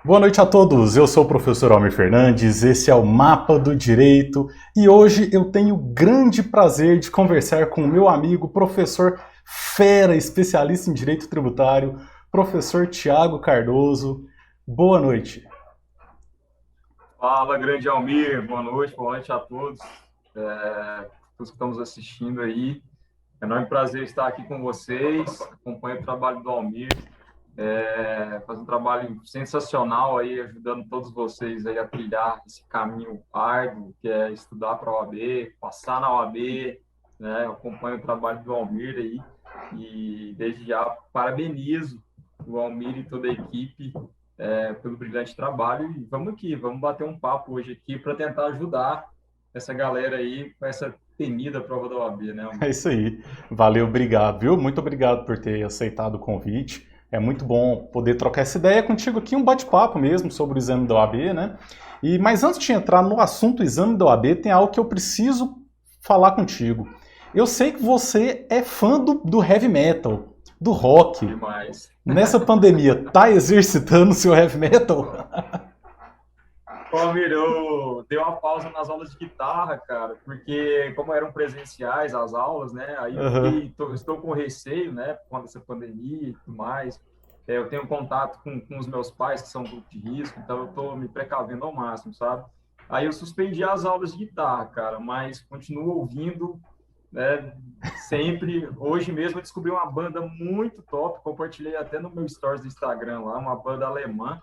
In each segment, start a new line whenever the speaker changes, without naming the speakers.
Boa noite a todos, eu sou o professor Almir Fernandes, esse é o Mapa do Direito e hoje eu tenho o grande prazer de conversar com o meu amigo, professor fera, especialista em Direito Tributário, professor Tiago Cardoso. Boa noite.
Fala, grande Almir, boa noite a todos, todos que estamos assistindo aí. É um enorme prazer estar aqui com vocês, acompanho o trabalho do Almir, faz um trabalho sensacional aí, ajudando todos vocês aí a trilhar esse caminho árduo, que é estudar para a OAB, passar na OAB, né? Eu acompanho o trabalho do Almir aí e desde já parabenizo o Almir e toda a equipe pelo brilhante trabalho. E vamos aqui, vamos bater um papo hoje aqui para tentar ajudar essa galera aí com essa temida prova da OAB, né,
É
Almir?
isso aí, valeu, obrigado, viu? Muito obrigado por ter aceitado o convite. É muito bom poder trocar essa ideia contigo aqui, um bate-papo mesmo sobre o exame da OAB, né? Mas antes de entrar no assunto exame da OAB, tem algo que eu preciso falar contigo. Eu sei que você é fã do heavy metal, do rock.
Demais.
Nessa pandemia, tá exercitando seu heavy metal?
Ô, Almir, eu dei uma pausa nas aulas de guitarra, cara, porque como eram presenciais as aulas, né? Aí eu
Aham.
estou com receio, né, por conta dessa pandemia e tudo mais. Eu tenho contato com os meus pais, que são grupo de risco, então eu estou me precavendo ao máximo, sabe? Aí eu suspendi as aulas de guitarra, cara, mas continuo ouvindo, né, sempre. Hoje mesmo eu descobri uma banda muito top, compartilhei até no meu stories do Instagram lá, uma banda alemã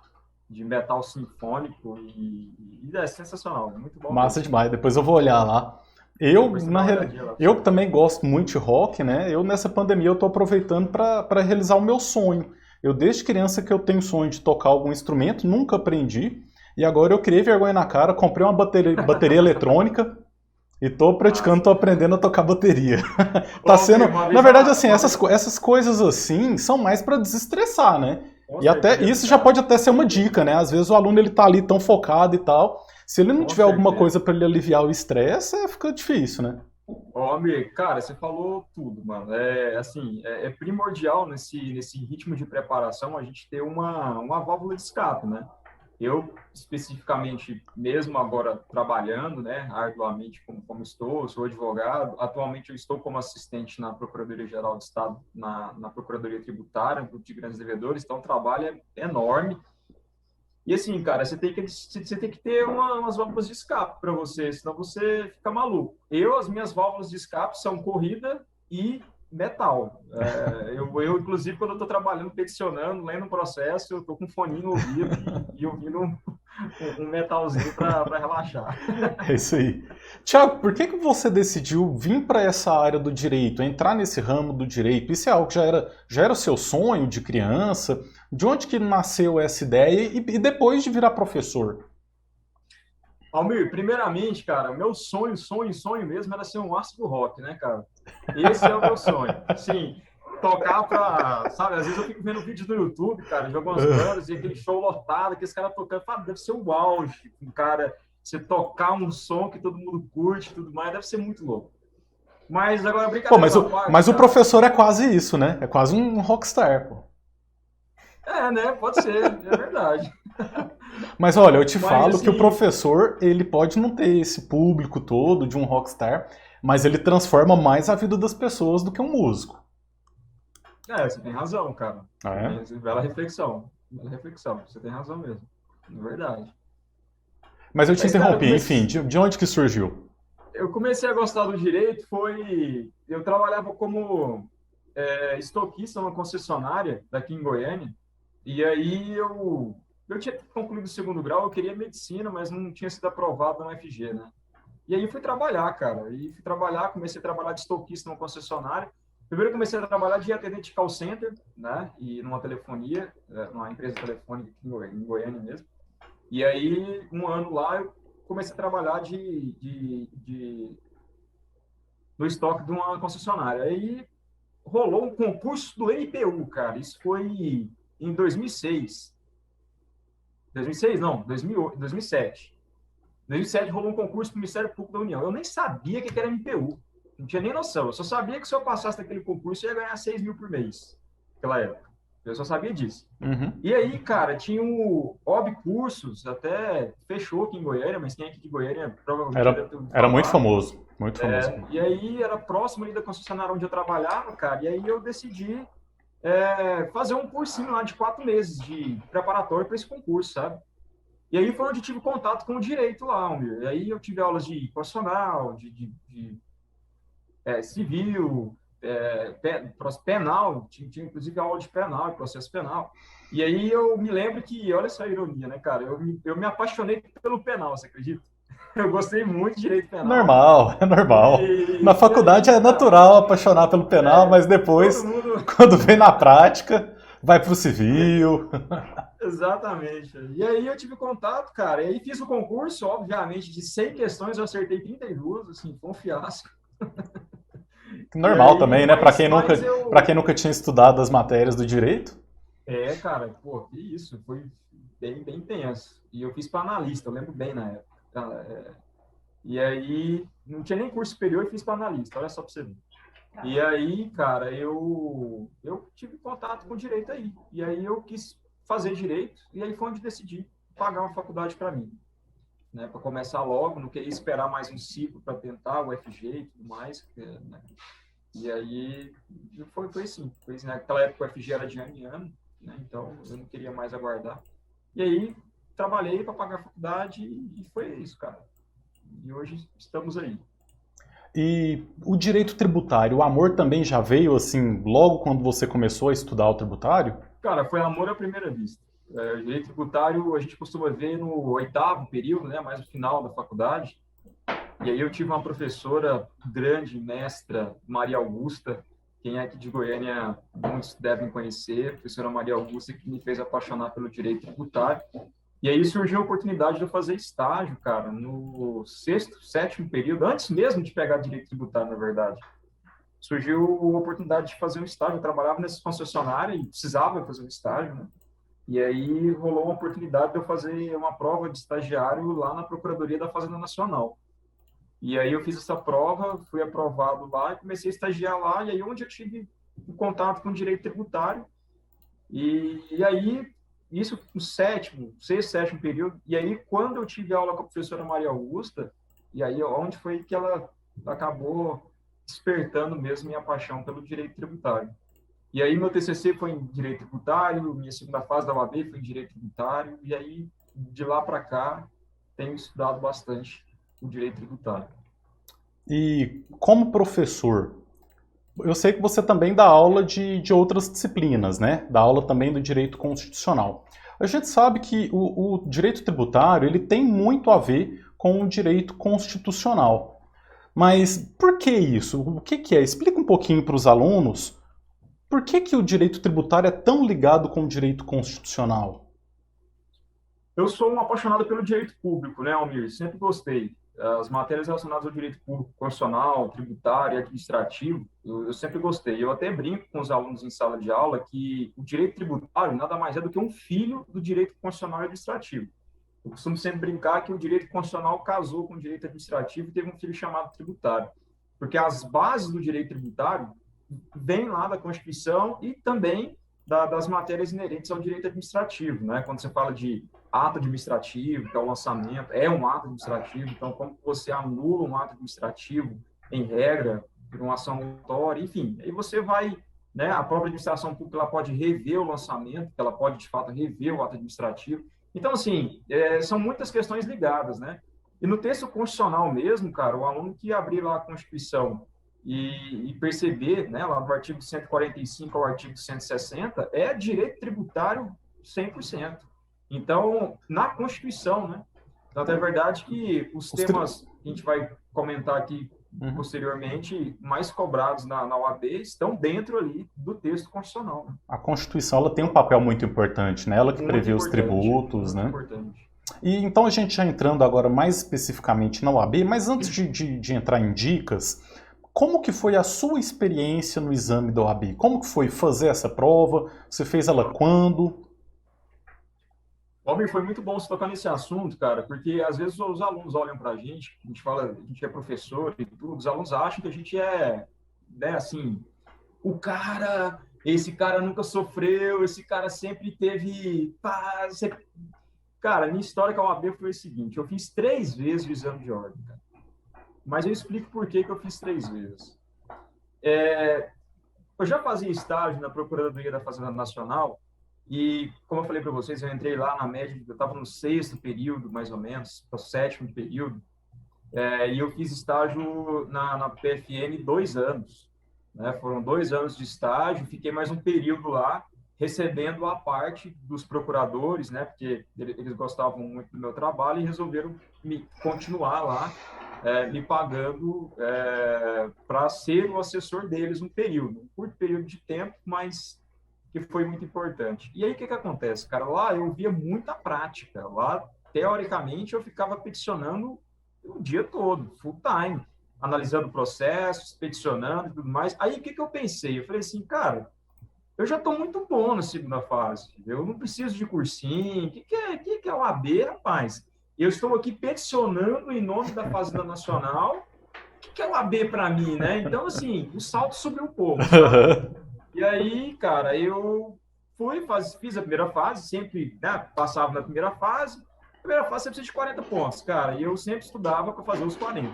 de metal sinfônico e é sensacional, muito bom
Massa
mesmo.
demais, depois eu vou olhar lá. Eu,
Depois você
na
dá uma
real-
olhadinha lá pra você
eu
ver.
também gosto muito de rock, né? Eu nessa pandemia eu tô aproveitando para realizar o meu sonho. Eu desde criança que eu tenho sonho de tocar algum instrumento, nunca aprendi. E agora eu criei vergonha na cara, comprei uma bateria eletrônica e tô praticando,
Massa.
tô aprendendo a tocar bateria.
Ô,
Tá sendo,
Almir, uma
na
vez,
verdade assim,
uma vez,
essas coisas assim são mais para desestressar, né?
com
E até
certeza,
isso já
cara,
pode até ser uma dica, né? Às vezes o aluno ele tá ali tão focado e tal, se ele não
com
tiver alguma
certeza.
coisa para ele aliviar o estresse, fica difícil, né?
Ô, Almir, cara, você falou tudo, mano. Assim, é primordial nesse ritmo de preparação a gente ter uma válvula de escape, né? Eu, especificamente, mesmo agora trabalhando, né, arduamente como estou, sou advogado, atualmente eu estou como assistente na Procuradoria-Geral do Estado, na Procuradoria Tributária, um grupo de grandes devedores, então o trabalho é enorme. E assim, cara, você tem que ter umas válvulas de escape para você, senão você fica maluco. As minhas válvulas de escape são corrida e metal. Inclusive, quando eu estou trabalhando, peticionando, lendo um processo, eu estou com um foninho no ouvido e ouvindo um metalzinho para relaxar.
É isso aí. Tiago, por que você decidiu vir para essa área do direito, entrar nesse ramo do direito? Isso é algo que já era o seu sonho de criança? De onde que nasceu essa ideia e depois de virar professor?
Almir, primeiramente, cara, meu sonho mesmo era ser um astro do rock, né, cara? Esse é o meu sonho. Sim, tocar pra, sabe, às vezes eu fico vendo vídeos no YouTube, cara, de algumas bandas e aquele show lotado, que esse cara tocando, fala, deve ser o auge, um cara, você tocar um som que todo mundo curte e tudo mais, deve ser muito louco. Mas agora,
Pô,
brincadeiras
mas
à
o,
parte,
mas o
cara,
professor é quase isso, né? É quase um rockstar, pô.
né, pode ser, é verdade.
Mas olha, eu te
Mas,
falo que o
assim,
professor, ele pode não ter esse público todo de um rockstar, mas ele transforma mais a vida das pessoas do que um músico.
você tem razão, cara.
Ah,
Você
é?
tem bela reflexão, você tem razão mesmo, é verdade.
Mas eu te
Mas, cara,
interrompi, enfim, de onde que surgiu?
eu comecei a gostar do direito eu trabalhava como estoquista numa concessionária daqui em Goiânia, e aí eu tinha concluído o segundo grau, eu queria medicina, mas não tinha sido aprovado na UFG, né? E aí fui trabalhar, cara, comecei a trabalhar de estoquista numa concessionária. Primeiro comecei a trabalhar de atendente de call center, né? E numa telefonia, numa empresa telefônica aqui em Goiânia mesmo. E aí, um ano lá, eu comecei a trabalhar no estoque de uma concessionária. Aí rolou um concurso do NPU, cara. Isso foi em 2006. 2006? Não, 2008, 2007. Em 2007 rolou um concurso para o Ministério Público da União. Eu nem sabia o que era MPU. Não tinha nem noção. Eu só sabia que se eu passasse naquele concurso, eu ia ganhar 6 mil por mês. Naquela época. Eu só sabia disso.
Uhum.
E aí, cara, tinha o OB Cursos, até fechou aqui em Goiânia, mas quem é aqui de Goiânia provavelmente já deve ter ouvido
Era muito
falar.
famoso, muito famoso.
E aí era próximo ali da concessionária onde eu trabalhava, cara, e aí eu decidi fazer um cursinho lá de 4 meses de preparatório para esse concurso, sabe? E aí foi onde eu tive contato com o direito lá, Almir. E aí eu tive aulas de constitucional, de civil, penal, tinha inclusive aula de penal, processo penal. E aí eu me lembro que, olha essa ironia, né, cara? Eu me apaixonei pelo penal, você acredita? Eu gostei muito de direito penal.
Normal, é normal. Na
E
faculdade
aí,
é
cara,
natural apaixonar pelo penal, mas
todo
depois,
mundo.
quando vem na prática, vai pro civil.
Exatamente. E aí eu tive contato, cara. E aí fiz o concurso, obviamente, de 100 questões, eu acertei 32, assim, foi um fiasco. E
Normal
aí,
também, né? Para
mas
para
eu.
quem nunca tinha estudado as matérias do direito.
Cara, pô, que isso, foi bem, bem tenso. E eu fiz para analista, eu lembro bem na época. E aí, não tinha nem curso superior e fiz para analista, olha só para você ver. E aí, cara, eu tive contato com direito aí. E aí eu quis fazer direito, e aí foi onde decidi pagar uma faculdade para mim, né? Para começar logo, não queria esperar mais um ciclo para tentar o FG e tudo mais, né? E aí foi assim. Naquela época o FG era de ano em ano, né? Então eu não queria mais aguardar. E aí trabalhei para pagar a faculdade e foi isso, cara. E hoje estamos aí.
E o direito tributário, o amor também já veio assim, logo quando você começou a estudar o tributário?
Cara, foi amor à primeira vista. O direito tributário a gente costuma ver no 8º período, né? Mais no final da faculdade. E aí eu tive uma professora grande, mestra, Maria Augusta, quem é aqui de Goiânia, muitos devem conhecer, a professora Maria Augusta, que me fez apaixonar pelo direito tributário. E aí surgiu a oportunidade de eu fazer estágio, cara, no 6º, 7º período, antes mesmo de pegar direito tributário, na verdade. Surgiu a oportunidade de fazer um estágio, eu trabalhava nessa concessionária e precisava fazer um estágio, né? E aí rolou uma oportunidade de eu fazer uma prova de estagiário lá na Procuradoria da Fazenda Nacional. E aí eu fiz essa prova, fui aprovado lá e comecei a estagiar lá, e aí onde eu tive um contato com o direito tributário, e aí isso no 7º, 6º, 7º período, e aí quando eu tive aula com a professora Maria Augusta, e aí onde foi que ela acabou despertando mesmo minha paixão pelo direito tributário. E aí meu TCC foi em direito tributário, minha segunda fase da UAB foi em direito tributário, e aí de lá para cá tenho estudado bastante o direito tributário.
E como professor, eu sei que você também dá aula de outras disciplinas, né? Dá aula também do direito constitucional. A gente sabe que o direito tributário ele tem muito a ver com o direito constitucional. Mas por que isso? O que que é? Explica um pouquinho para os alunos por que que o direito tributário é tão ligado com o direito constitucional.
Eu sou um apaixonado pelo direito público, né, Almir? Sempre gostei. As matérias relacionadas ao direito público, constitucional, tributário e administrativo, eu sempre gostei. Eu até brinco com os alunos em sala de aula que o direito tributário nada mais é do que um filho do direito constitucional e administrativo. Eu costumo sempre brincar que o direito constitucional casou com o direito administrativo e teve um filho chamado tributário. Porque as bases do direito tributário vêm lá da Constituição e também das matérias inerentes ao direito administrativo, né? Quando você fala de ato administrativo, que é o lançamento, é um ato administrativo, então como você anula um ato administrativo em regra, por uma ação autória, enfim, aí você vai, né, a própria administração pública ela pode rever o lançamento, ela pode de fato rever o ato administrativo. Então, assim, são muitas questões ligadas, né? E no texto constitucional mesmo, cara, o aluno que abrir lá a Constituição e perceber, né, lá do artigo 145 ao artigo 160, é direito tributário 100%. Então, na Constituição, né? Então, é verdade que os temas que a gente vai comentar aqui posteriormente, mais cobrados na UAB, estão dentro ali do texto constitucional. Né?
A Constituição ela tem um papel muito importante, né? Ela que prevê os tributos, né?
Importante.
E então a gente já entrando agora mais especificamente na UAB, mas antes de entrar em dicas, como que foi a sua experiência no exame da OAB? Como que foi fazer essa prova? Você fez ela quando?
Almir, foi muito bom você tocar nesse assunto, cara, porque às vezes os alunos olham para a gente fala, a gente é professor e tudo, os alunos acham que a gente é, né, assim, o cara, esse cara nunca sofreu, esse cara sempre teve paz. Cara, minha história com a OAB foi o seguinte, eu fiz 3 vezes o exame de ordem, cara. Mas eu explico por que eu fiz 3 vezes. Eu já fazia estágio na Procuradoria da Fazenda Nacional e, como eu falei para vocês, eu entrei lá na média, eu estava no 6º período, mais ou menos, para o 7º período, e eu fiz estágio na PFN 2 anos. Né? Foram 2 anos de estágio, fiquei mais um período lá, recebendo a parte dos procuradores, né? Porque eles gostavam muito do meu trabalho e resolveram me continuar lá, me pagando para ser o assessor deles um período, um curto período de tempo, mas que foi muito importante. E aí, o que acontece, cara? Lá eu via muita prática. Lá, teoricamente, eu ficava peticionando o dia todo, full time, analisando processos, peticionando e tudo mais. Aí, o que eu pensei? Eu falei assim, cara, eu já estou muito bom na segunda fase. Eu não preciso de cursinho. O que é o AB, rapaz? Eu estou aqui peticionando em nome da Fazenda Nacional. O que é o AB para mim, né? Então, assim, o salto subiu um pouco, sabe? E aí, cara, eu fiz a primeira fase, sempre, né, passava na primeira fase. Primeira fase você precisa de 40 pontos, cara. E eu sempre estudava para fazer os 40.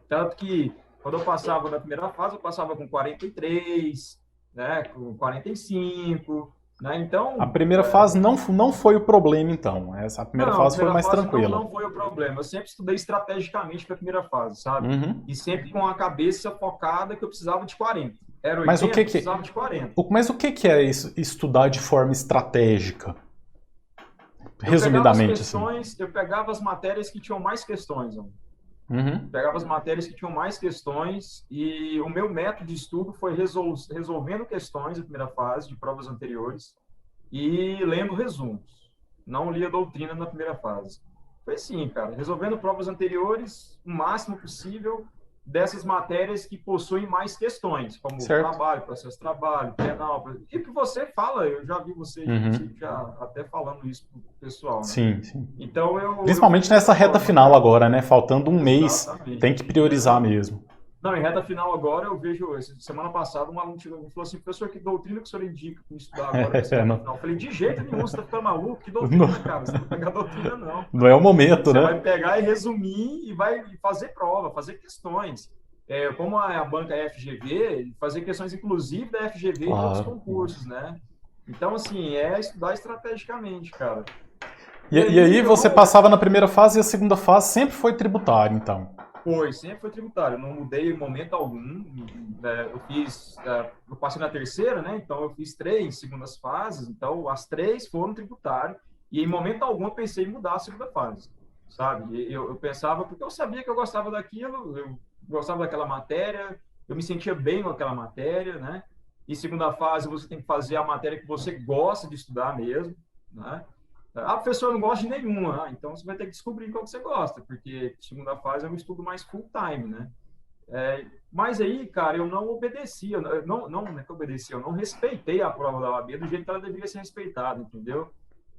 Tanto que, quando eu passava na primeira fase, eu passava com 43, né, com 45, né?
A
Então,
primeira fase não foi o problema, então. A primeira
não, a
fase foi
primeira
mais
fase
tranquila.
não foi o problema. Eu sempre estudei estrategicamente para a primeira fase, sabe?
Uhum.
E sempre com a cabeça focada que eu precisava de 40. Era
Mas
80, eu precisava de 40.
mas o que é isso, estudar de forma estratégica? Resumidamente, assim.
Eu pegava as matérias que tinham mais questões, amor.
Uhum.
Pegava as matérias que tinham mais questões e o meu método de estudo foi resolvendo questões da primeira fase, de provas anteriores, e lendo resumos. Não lia doutrina na primeira fase. Foi assim, cara, resolvendo provas anteriores o máximo possível dessas matérias que possuem mais questões, como
Certo.
trabalho, processo de trabalho, penal. E o que você fala, eu já vi você já até falando isso pro pessoal, né?
Sim, sim.
Então
Principalmente nessa reta final agora, né? Faltando um mês,
Exatamente.
tem que priorizar mesmo.
Não, em reta final agora, eu vejo, semana passada, um aluno chegou e falou assim, professor, que doutrina que o senhor indica para estudar agora nessa reta final? Eu falei, de jeito nenhum, você tá ficando maluco? Que doutrina, cara? Você não vai pegar doutrina, não.
Não é o momento,
você
né?
Vai pegar e resumir e vai fazer prova, fazer questões. Como a banca FGV, fazer questões, inclusive, da FGV e de outros concursos, né? Então, assim, estudar estrategicamente, cara.
E aí você passava na primeira fase e a segunda fase sempre foi tributário, então?
Sempre foi tributário. Eu não mudei em momento algum. Eu passei na terceira, né? Então eu fiz 3 segundas fases. Então as 3 foram tributário. E em momento algum eu pensei em mudar a segunda fase, sabe? Eu pensava porque eu sabia que eu gostava daquilo, eu gostava daquela matéria, eu me sentia bem com aquela matéria, né? E segunda fase você tem que fazer a matéria que você gosta de estudar mesmo, né? A professora não gosta de nenhuma, então você vai ter que descobrir qual que você gosta, porque segunda fase é um estudo mais full time, né? Mas aí, cara, eu não obedecia, não é que eu obedecia, eu não respeitei a prova da OAB do jeito que ela deveria ser respeitada, entendeu?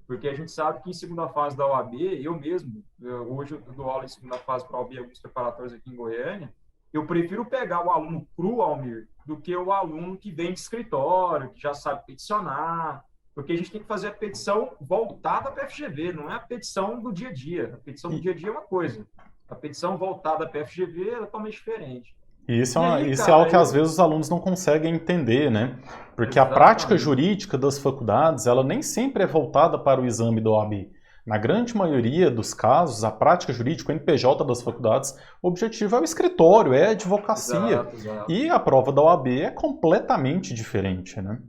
Porque a gente sabe que em segunda fase da OAB, hoje eu dou aula em segunda fase para a OAB, alguns preparatórios aqui em Goiânia, eu prefiro pegar o aluno cru, Almir, do que o aluno que vem de escritório, que já sabe peticionar, porque a gente tem que fazer a petição voltada para a FGV, não é a petição do dia a dia. A petição do dia a dia é uma coisa. A petição voltada para a FGV é totalmente diferente.
Isso é algo que às vezes os alunos não conseguem entender, né? Porque
Exatamente.
A prática jurídica das faculdades, ela nem sempre é voltada para o exame da OAB. Na grande maioria dos casos, a prática jurídica, o NPJ das faculdades, o objetivo é o escritório, é a advocacia.
Exato.
E a prova da OAB é completamente diferente, né?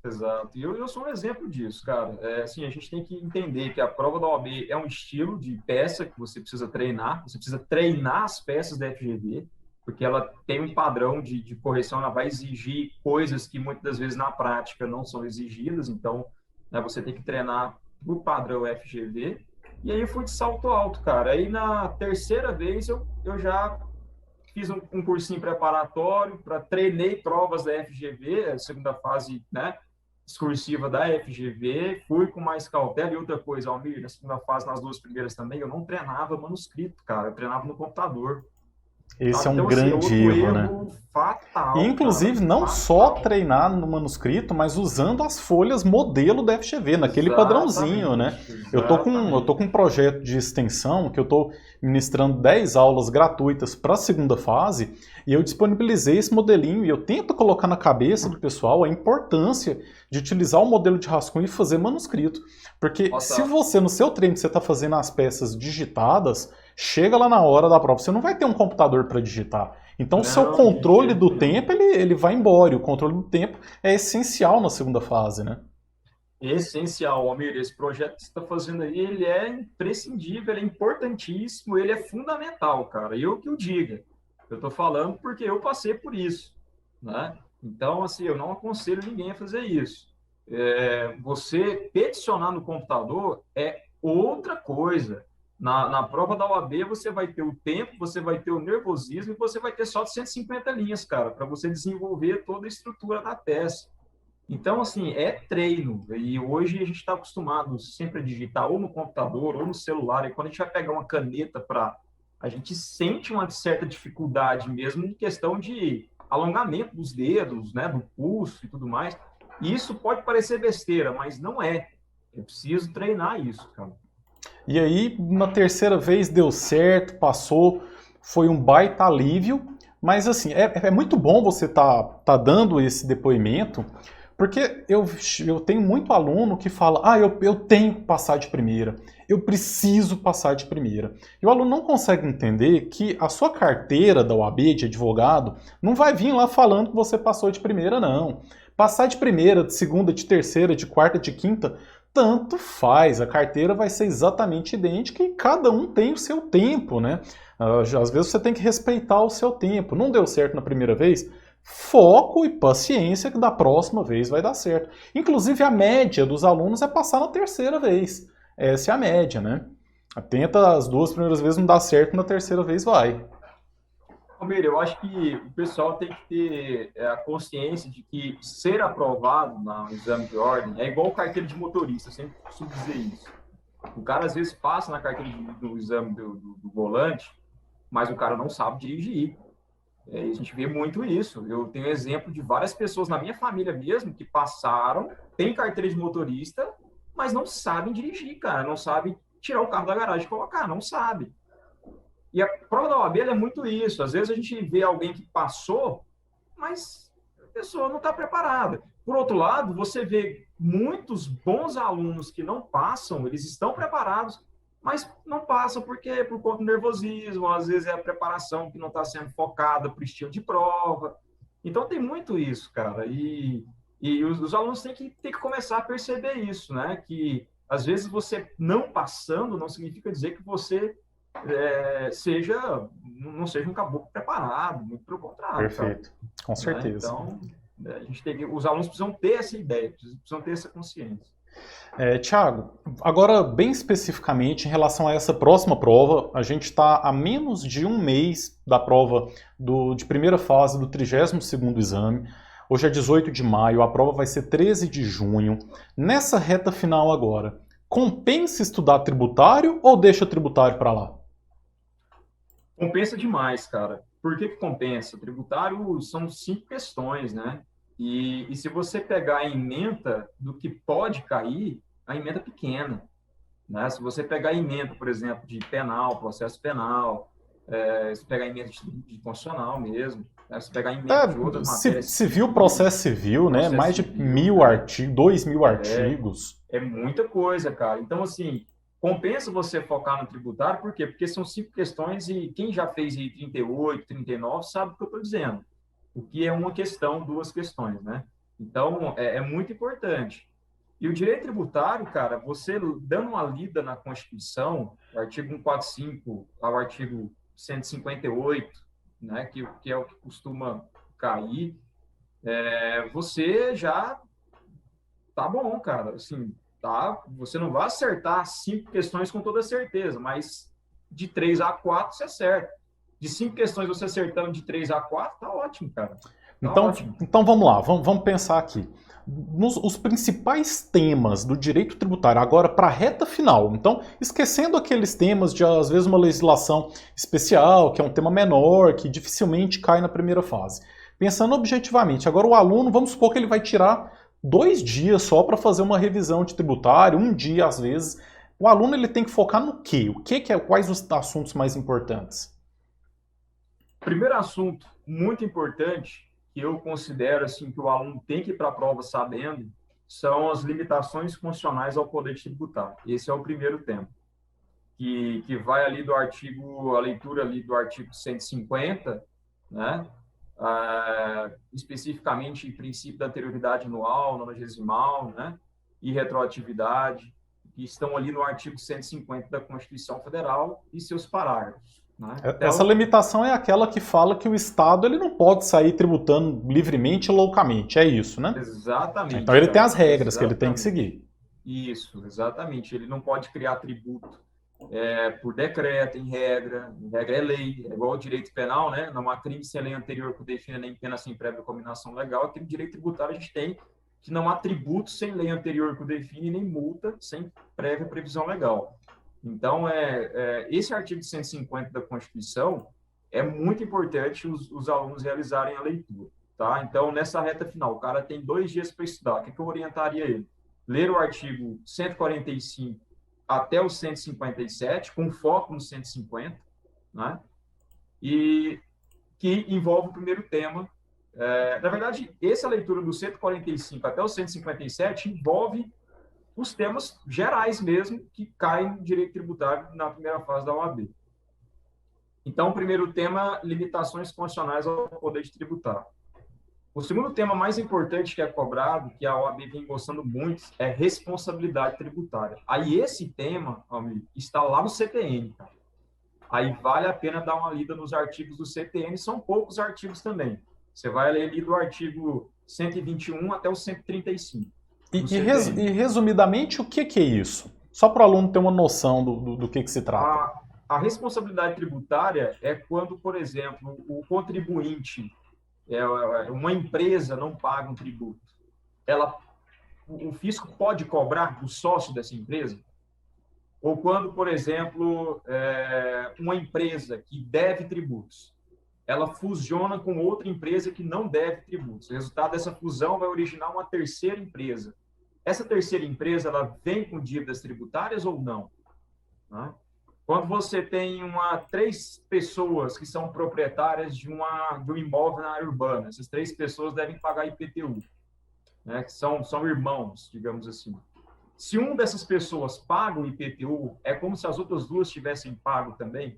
Exato. E eu sou um exemplo disso, cara. Assim, a gente tem que entender que a prova da OAB é um estilo de peça que você precisa treinar as peças da FGV, porque ela tem um padrão de correção, ela vai exigir coisas que muitas das vezes na prática não são exigidas, então, né, você tem que treinar o padrão FGV. E aí eu fui de salto alto, cara. Aí na terceira vez eu já fiz um cursinho preparatório, treinei provas da FGV, a segunda fase, né, discursiva da FGV, fui com mais cautela. E outra coisa, Almir, na segunda fase, nas 2 primeiras também, eu não treinava manuscrito, cara, eu treinava no computador.
Esse é
sabe?
um
Então, assim, é
grande
outro
erro, né?
erro
E,
fatal, cara,
inclusive, não só
fatal.
treinar no manuscrito, mas usando as folhas modelo da FGV, naquele padrãozinho, né?
Exatamente,
Eu tô com um
exatamente.
projeto de extensão que eu estou ministrando 10 aulas gratuitas para a segunda fase e eu disponibilizei esse modelinho e eu tento colocar na cabeça do pessoal a importância de utilizar o modelo de rascunho e fazer manuscrito. Porque se
Nossa,
você, no seu treino, você está fazendo as peças digitadas, chega lá na hora da prova, você não vai ter um computador para digitar. Então, o seu
não, de
controle
jeito
do
nenhum.
tempo, ele vai embora. E o controle do tempo é essencial na segunda fase, né?
Essencial, Almir. Esse projeto que você está fazendo aí, ele é imprescindível, ele é importantíssimo, ele é fundamental, cara. Eu que o diga. Eu estou falando porque eu passei por isso, né? Então, assim, eu não aconselho ninguém a fazer isso. Você peticionar no computador é outra coisa. Na prova da OAB, você vai ter o tempo, você vai ter o nervosismo e você vai ter só 150 linhas, cara, para você desenvolver toda a estrutura da peça. Então, assim, é treino. E hoje a gente está acostumado sempre a digitar ou no computador ou no celular. E quando a gente vai pegar uma caneta para. A gente sente uma certa dificuldade mesmo em questão de alongamento dos dedos, né, do pulso e tudo mais. E isso pode parecer besteira, mas não é. É preciso treinar isso, cara.
E aí, na terceira vez deu certo, passou, foi um baita alívio. Mas assim, é muito bom você tá dando esse depoimento, porque eu tenho muito aluno que fala, eu tenho que passar de primeira, eu preciso passar de primeira. E o aluno não consegue entender que a sua carteira da OAB de advogado não vai vir lá falando que você passou de primeira, não. Passar de primeira, de segunda, de terceira, de quarta, de quinta, tanto faz, a carteira vai ser exatamente idêntica e cada um tem o seu tempo, né? Às vezes você tem que respeitar o seu tempo. Não deu certo na primeira vez? Foco e paciência que da próxima vez vai dar certo. Inclusive a média dos alunos é passar na terceira vez. Essa é a média, né? Tenta as duas primeiras vezes, não dá certo, na terceira vez vai.
Almeida, eu acho que o pessoal tem que ter a consciência de que ser aprovado no exame de ordem é igual carteira de motorista, eu sempre costumo dizer isso. O cara às vezes passa na carteira do exame do volante, mas o cara não sabe dirigir. A gente vê muito isso. Eu tenho exemplo de várias pessoas na minha família mesmo que passaram, têm carteira de motorista, mas não sabem dirigir, cara. Não sabem tirar o carro da garagem e colocar, não sabe. E a prova da OAB é muito isso. Às vezes a gente vê alguém que passou, mas a pessoa não está preparada. Por outro lado, você vê muitos bons alunos que não passam, eles estão preparados, mas não passam porque por conta do nervosismo, às vezes é a preparação que não está sendo focada para o estilo de prova. Então tem muito isso, cara. E os alunos têm que começar a perceber isso, né? Que às vezes você não passando não significa dizer que você não seja um caboclo preparado, muito pelo contrário, cara.
Perfeito, com
Né?
certeza.
Então, os alunos precisam ter essa ideia, precisam ter essa consciência.
Tiago, agora bem especificamente em relação a essa próxima prova, a gente está a menos de um mês da prova de primeira fase do 32º exame. Hoje é 18 de maio, a prova vai ser 13 de junho. Nessa reta final agora, compensa estudar tributário ou deixa tributário para lá?
Compensa demais, cara. Por que compensa? Tributário são 5 questões, né? E se você pegar a ementa do que pode cair, a ementa é pequena. Né? Se você pegar a emenda, por exemplo, de penal, processo penal, se pegar a emenda de constitucional mesmo, né? Se pegar a emenda de outras matérias
Civil,
civis,
processo civil, né?
processo
Mais de
civil,
1.000
cara,
artigos, 2.000 artigos.
é muita coisa, cara. Então, assim, compensa você focar no tributário, por quê? Porque são 5 questões e quem já fez aí 38, 39 sabe o que eu estou dizendo. O que é uma questão, duas questões, né? Então, é muito importante. E o direito tributário, cara, você dando uma lida na Constituição, o artigo 145 ao artigo 158, né, que é o que costuma cair, você já tá bom, cara. Assim, tá, você não vai acertar 5 questões com toda certeza, mas de 3 a 4 você acerta. De 5 questões você acertando de 3 a 4, tá ótimo, cara. Tá
Então,
ótimo.
então vamos lá, vamos pensar aqui. os principais temas do direito tributário agora para a reta final. Então, esquecendo aqueles temas de, às vezes, uma legislação especial, que é um tema menor, que dificilmente cai na primeira fase. Pensando objetivamente, agora o aluno, vamos supor que ele vai tirar 2 dias só para fazer uma revisão de tributário, 1 dia às vezes. O aluno ele tem que focar no quê? Quais os assuntos mais importantes?
Primeiro assunto muito importante que eu considero assim que o aluno tem que ir para a prova sabendo são as limitações funcionais ao poder tributar. Esse é o primeiro tema, que vai ali do artigo, a leitura ali do artigo 150, né? Especificamente princípio da anterioridade anual, nonagesimal, né? E retroatividade, que estão ali no artigo 150 da Constituição Federal e seus parágrafos. Né?
Essa
Então,
limitação é aquela que fala que o Estado ele não pode sair tributando livremente e loucamente, é isso, né?
exatamente,
Então ele tem
cara,
as regras que ele tem que
exatamente.
seguir.
Isso, exatamente. Ele não pode criar tributo por decreto, em regra é lei, é igual ao direito penal, né? Não há crime sem lei anterior que defina nem pena sem prévia combinação legal. Aqui no direito tributário a gente tem que não há tributo sem lei anterior que o define, nem multa sem prévia previsão legal. Então, esse artigo 150 da Constituição é muito importante os alunos realizarem a leitura. Tá? Então, nessa reta final, o cara tem 2 dias para estudar. O que eu orientaria ele? Ler o artigo 145 até o 157, com foco no 150, né? E que envolve o primeiro tema. Na verdade, essa leitura do 145 até o 157 envolve os temas gerais mesmo que caem no direito tributário na primeira fase da OAB. Então, o primeiro tema, limitações constitucionais ao poder de tributar. O segundo tema mais importante que é cobrado, que a OAB vem gostando muito, é responsabilidade tributária. Aí esse tema, amigo, está lá no CTN, cara. Aí vale a pena dar uma lida nos artigos do CTN, são poucos artigos também. Você vai ler ali do artigo 121 até o 135.
E resumidamente, o que é isso? Só para o aluno ter uma noção do que se trata.
A responsabilidade tributária é quando, por exemplo, o contribuinte, uma empresa não paga um tributo. O fisco pode cobrar do sócio dessa empresa? Ou quando, por exemplo, uma empresa que deve tributos, ela fusiona com outra empresa que não deve tributos. O resultado dessa fusão vai originar uma terceira empresa. Essa terceira empresa, ela vem com dívidas tributárias ou não? Né? Quando você tem 3 pessoas que são proprietárias de um imóvel na área urbana, essas 3 pessoas devem pagar IPTU, né? Que são irmãos, digamos assim. Se uma dessas pessoas paga o IPTU, é como se as outras 2 tivessem pago também.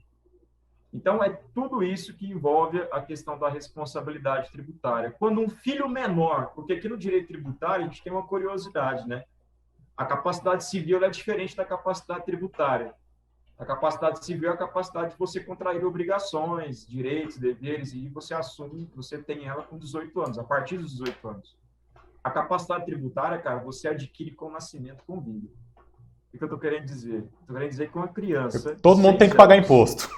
Então, é tudo isso que envolve a questão da responsabilidade tributária. Quando um filho menor, porque aqui no direito tributário a gente tem uma curiosidade, né? A capacidade civil é diferente da capacidade tributária. A capacidade civil é a capacidade de você contrair obrigações, direitos, deveres, e você assume, você tem ela com 18 anos, a partir dos 18 anos. A capacidade tributária, cara, você adquire com o nascimento, com vida. O que eu estou querendo dizer? Estou querendo dizer que uma criança...
Todo mundo tem que pagar imposto.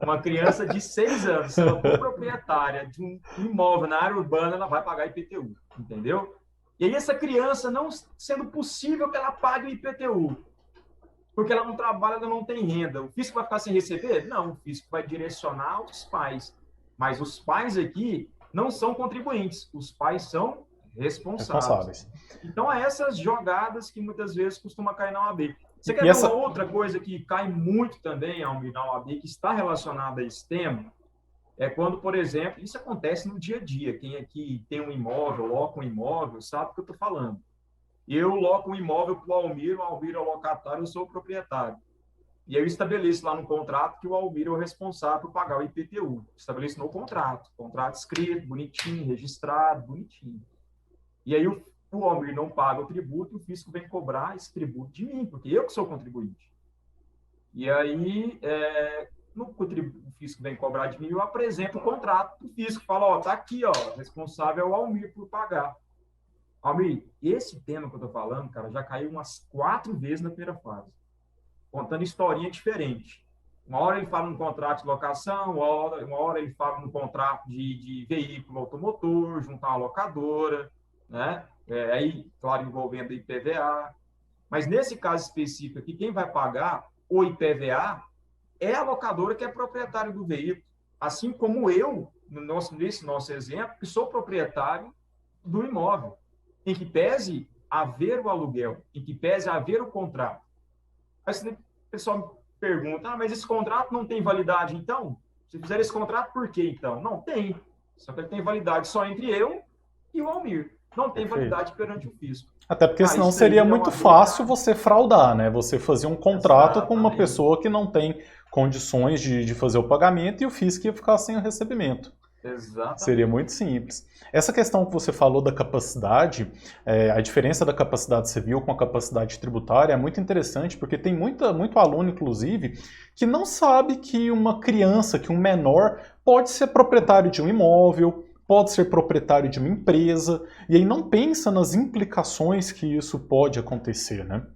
Uma criança de 6 anos, se ela for proprietária de um imóvel na área urbana, ela vai pagar IPTU, entendeu? E aí essa criança, não sendo possível que ela pague o IPTU, porque ela não trabalha, ela não tem renda. O fisco vai ficar sem receber? Não, o fisco vai direcionar os pais. Mas os pais aqui não são contribuintes, os pais são responsáveis. Então, é essas jogadas que muitas vezes costuma cair na OAB. Você quer ver uma outra coisa que cai muito também, Almir, na OAB, que está relacionada a esse tema? É quando, por exemplo, isso acontece no dia a dia. Quem aqui tem um imóvel, loca um imóvel, sabe o que eu estou falando. Eu loco um imóvel para o Almir é o locatário, eu sou o proprietário. E eu estabeleço lá no contrato que o Almir é o responsável por pagar o IPTU. Estabeleço no contrato escrito, bonitinho, registrado, bonitinho. E aí o Almir não paga o tributo, o fisco vem cobrar esse tributo de mim, porque eu que sou contribuinte. E aí, o fisco vem cobrar de mim, eu apresento o contrato do fisco, falo, tá aqui, responsável é o Almir por pagar. Almir, esse tema que eu tô falando, cara, já caiu umas 4 vezes na primeira fase, contando historinha diferente. Uma hora ele fala no contrato de locação, uma hora ele fala no contrato de veículo automotor, juntar uma locadora. né? Aí, claro, envolvendo IPVA. Mas nesse caso específico aqui, quem vai pagar o IPVA é a locadora que é proprietário do veículo. Assim como eu, nesse nosso exemplo, que sou proprietário do imóvel, em que pese haver o aluguel, em que pese haver o contrato. Aí o pessoal me pergunta, mas esse contrato não tem validade, então? Se fizer esse contrato, por quê, então? Não tem. Só que ele tem validade só entre eu e o Almir. Não tem
Perfeito.
validade perante o fisco.
Até porque senão
Isso
seria
daí é
muito
uma briga.
fácil você fraudar, né? Você fazer um contrato com uma
Exatamente.
pessoa que não tem condições de fazer o pagamento e o fisco ia ficar sem o recebimento. Seria
Exatamente.
muito simples. Essa questão que você falou da capacidade, a diferença da capacidade civil com a capacidade tributária é muito interessante, porque tem muito aluno, inclusive, que não sabe que uma criança, que um menor, pode ser proprietário de um imóvel, pode ser proprietário de uma empresa, e aí não pensa nas implicações que isso pode acontecer, né?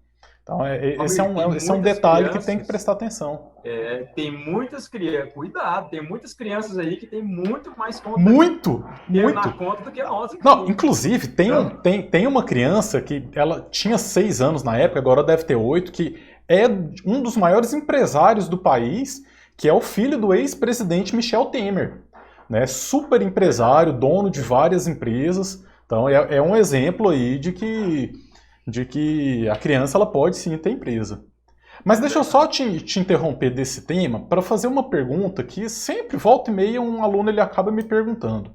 Então,
Almir, tem
esse é um
muitas
detalhe que tem que
crianças,
prestar atenção.
tem muitas crianças, cuidado, tem muitas crianças aí que tem muito mais conta
Muito,
na
muito.
conta do que nós
Não,
aqui.
inclusive,
Então,
tem uma criança que ela tinha 6 anos na época, agora deve ter 8, que é um dos maiores empresários do país, que é o filho do ex-presidente Michel Temer. Né? Super empresário, dono de várias empresas. Então é um exemplo aí de que a criança ela pode sim ter empresa. Mas
é
deixa eu só
verdade.
te interromper desse tema para fazer uma pergunta que sempre, volta e meia, um aluno ele acaba me perguntando.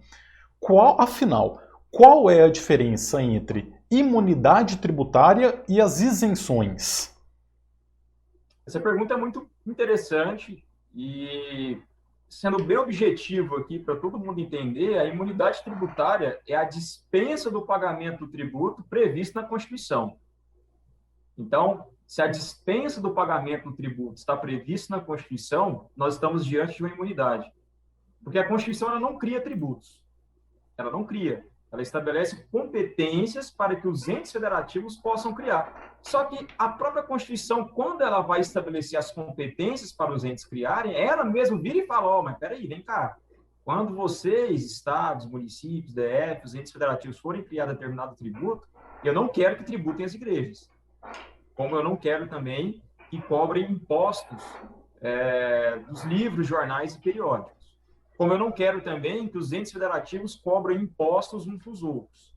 Afinal, qual é a diferença entre imunidade tributária e as isenções?
Essa pergunta é muito interessante e, sendo bem objetivo aqui para todo mundo entender, a imunidade tributária é a dispensa do pagamento do tributo previsto na Constituição. Então, se a dispensa do pagamento do tributo está prevista na Constituição, nós estamos diante de uma imunidade. Porque a Constituição ela não cria tributos. Ela não cria. Ela estabelece competências para que os entes federativos possam criar. Só que a própria Constituição, quando ela vai estabelecer as competências para os entes criarem, ela mesmo vira e fala, mas peraí, vem cá. Quando vocês, estados, municípios, DF, os entes federativos forem criar determinado tributo, eu não quero que tributem as igrejas. Como eu não quero também que cobrem impostos dos livros, jornais e periódicos. Como eu não quero também que os entes federativos cobrem impostos uns dos outros.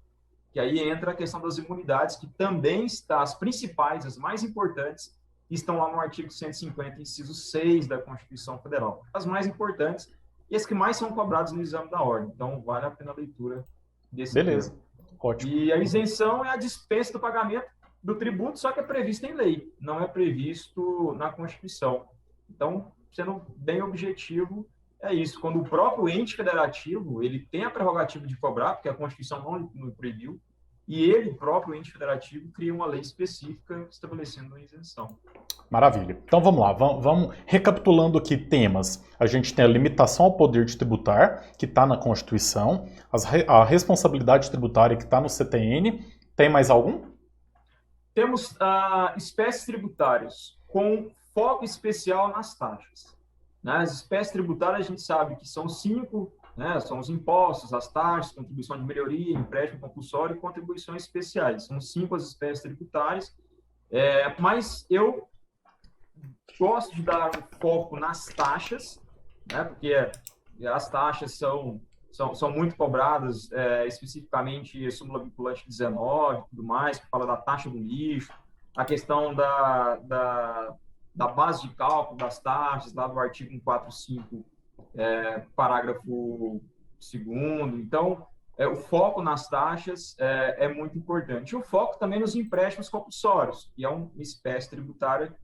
Que aí entra a questão das imunidades, que também está, as principais, as mais importantes, estão lá no artigo 150, inciso 6 da Constituição Federal. As mais importantes e as que mais são cobradas no exame da ordem. Então, vale a pena a leitura desse
Beleza,
termo.
ótimo.
E a isenção é a dispensa do pagamento do tributo, só que é previsto em lei, não é previsto na Constituição. Então, sendo bem objetivo, é isso. Quando o próprio ente federativo ele tem a prerrogativa de cobrar, porque a Constituição não proibiu, e ele, o próprio ente federativo, cria uma lei específica estabelecendo uma isenção.
Maravilha. Então vamos lá, vamos recapitulando aqui temas. A gente tem a limitação ao poder de tributar, que está na Constituição, a responsabilidade tributária, que está no CTN. Tem mais algum?
Temos espécies tributárias com foco especial nas taxas. As espécies tributárias a gente sabe que são 5, né? São os impostos, as taxas, contribuição de melhoria, empréstimo compulsório e contribuições especiais. São 5 as espécies tributárias, mas eu gosto de dar um foco nas taxas, né? Porque as taxas são muito cobradas, especificamente a súmula vinculante 19 e tudo mais, que fala da taxa do lixo, a questão da base de cálculo das taxas, lá do artigo 145, parágrafo 2º. Então, o foco nas taxas é muito importante. E o foco também nos empréstimos compulsórios, que é uma espécie tributária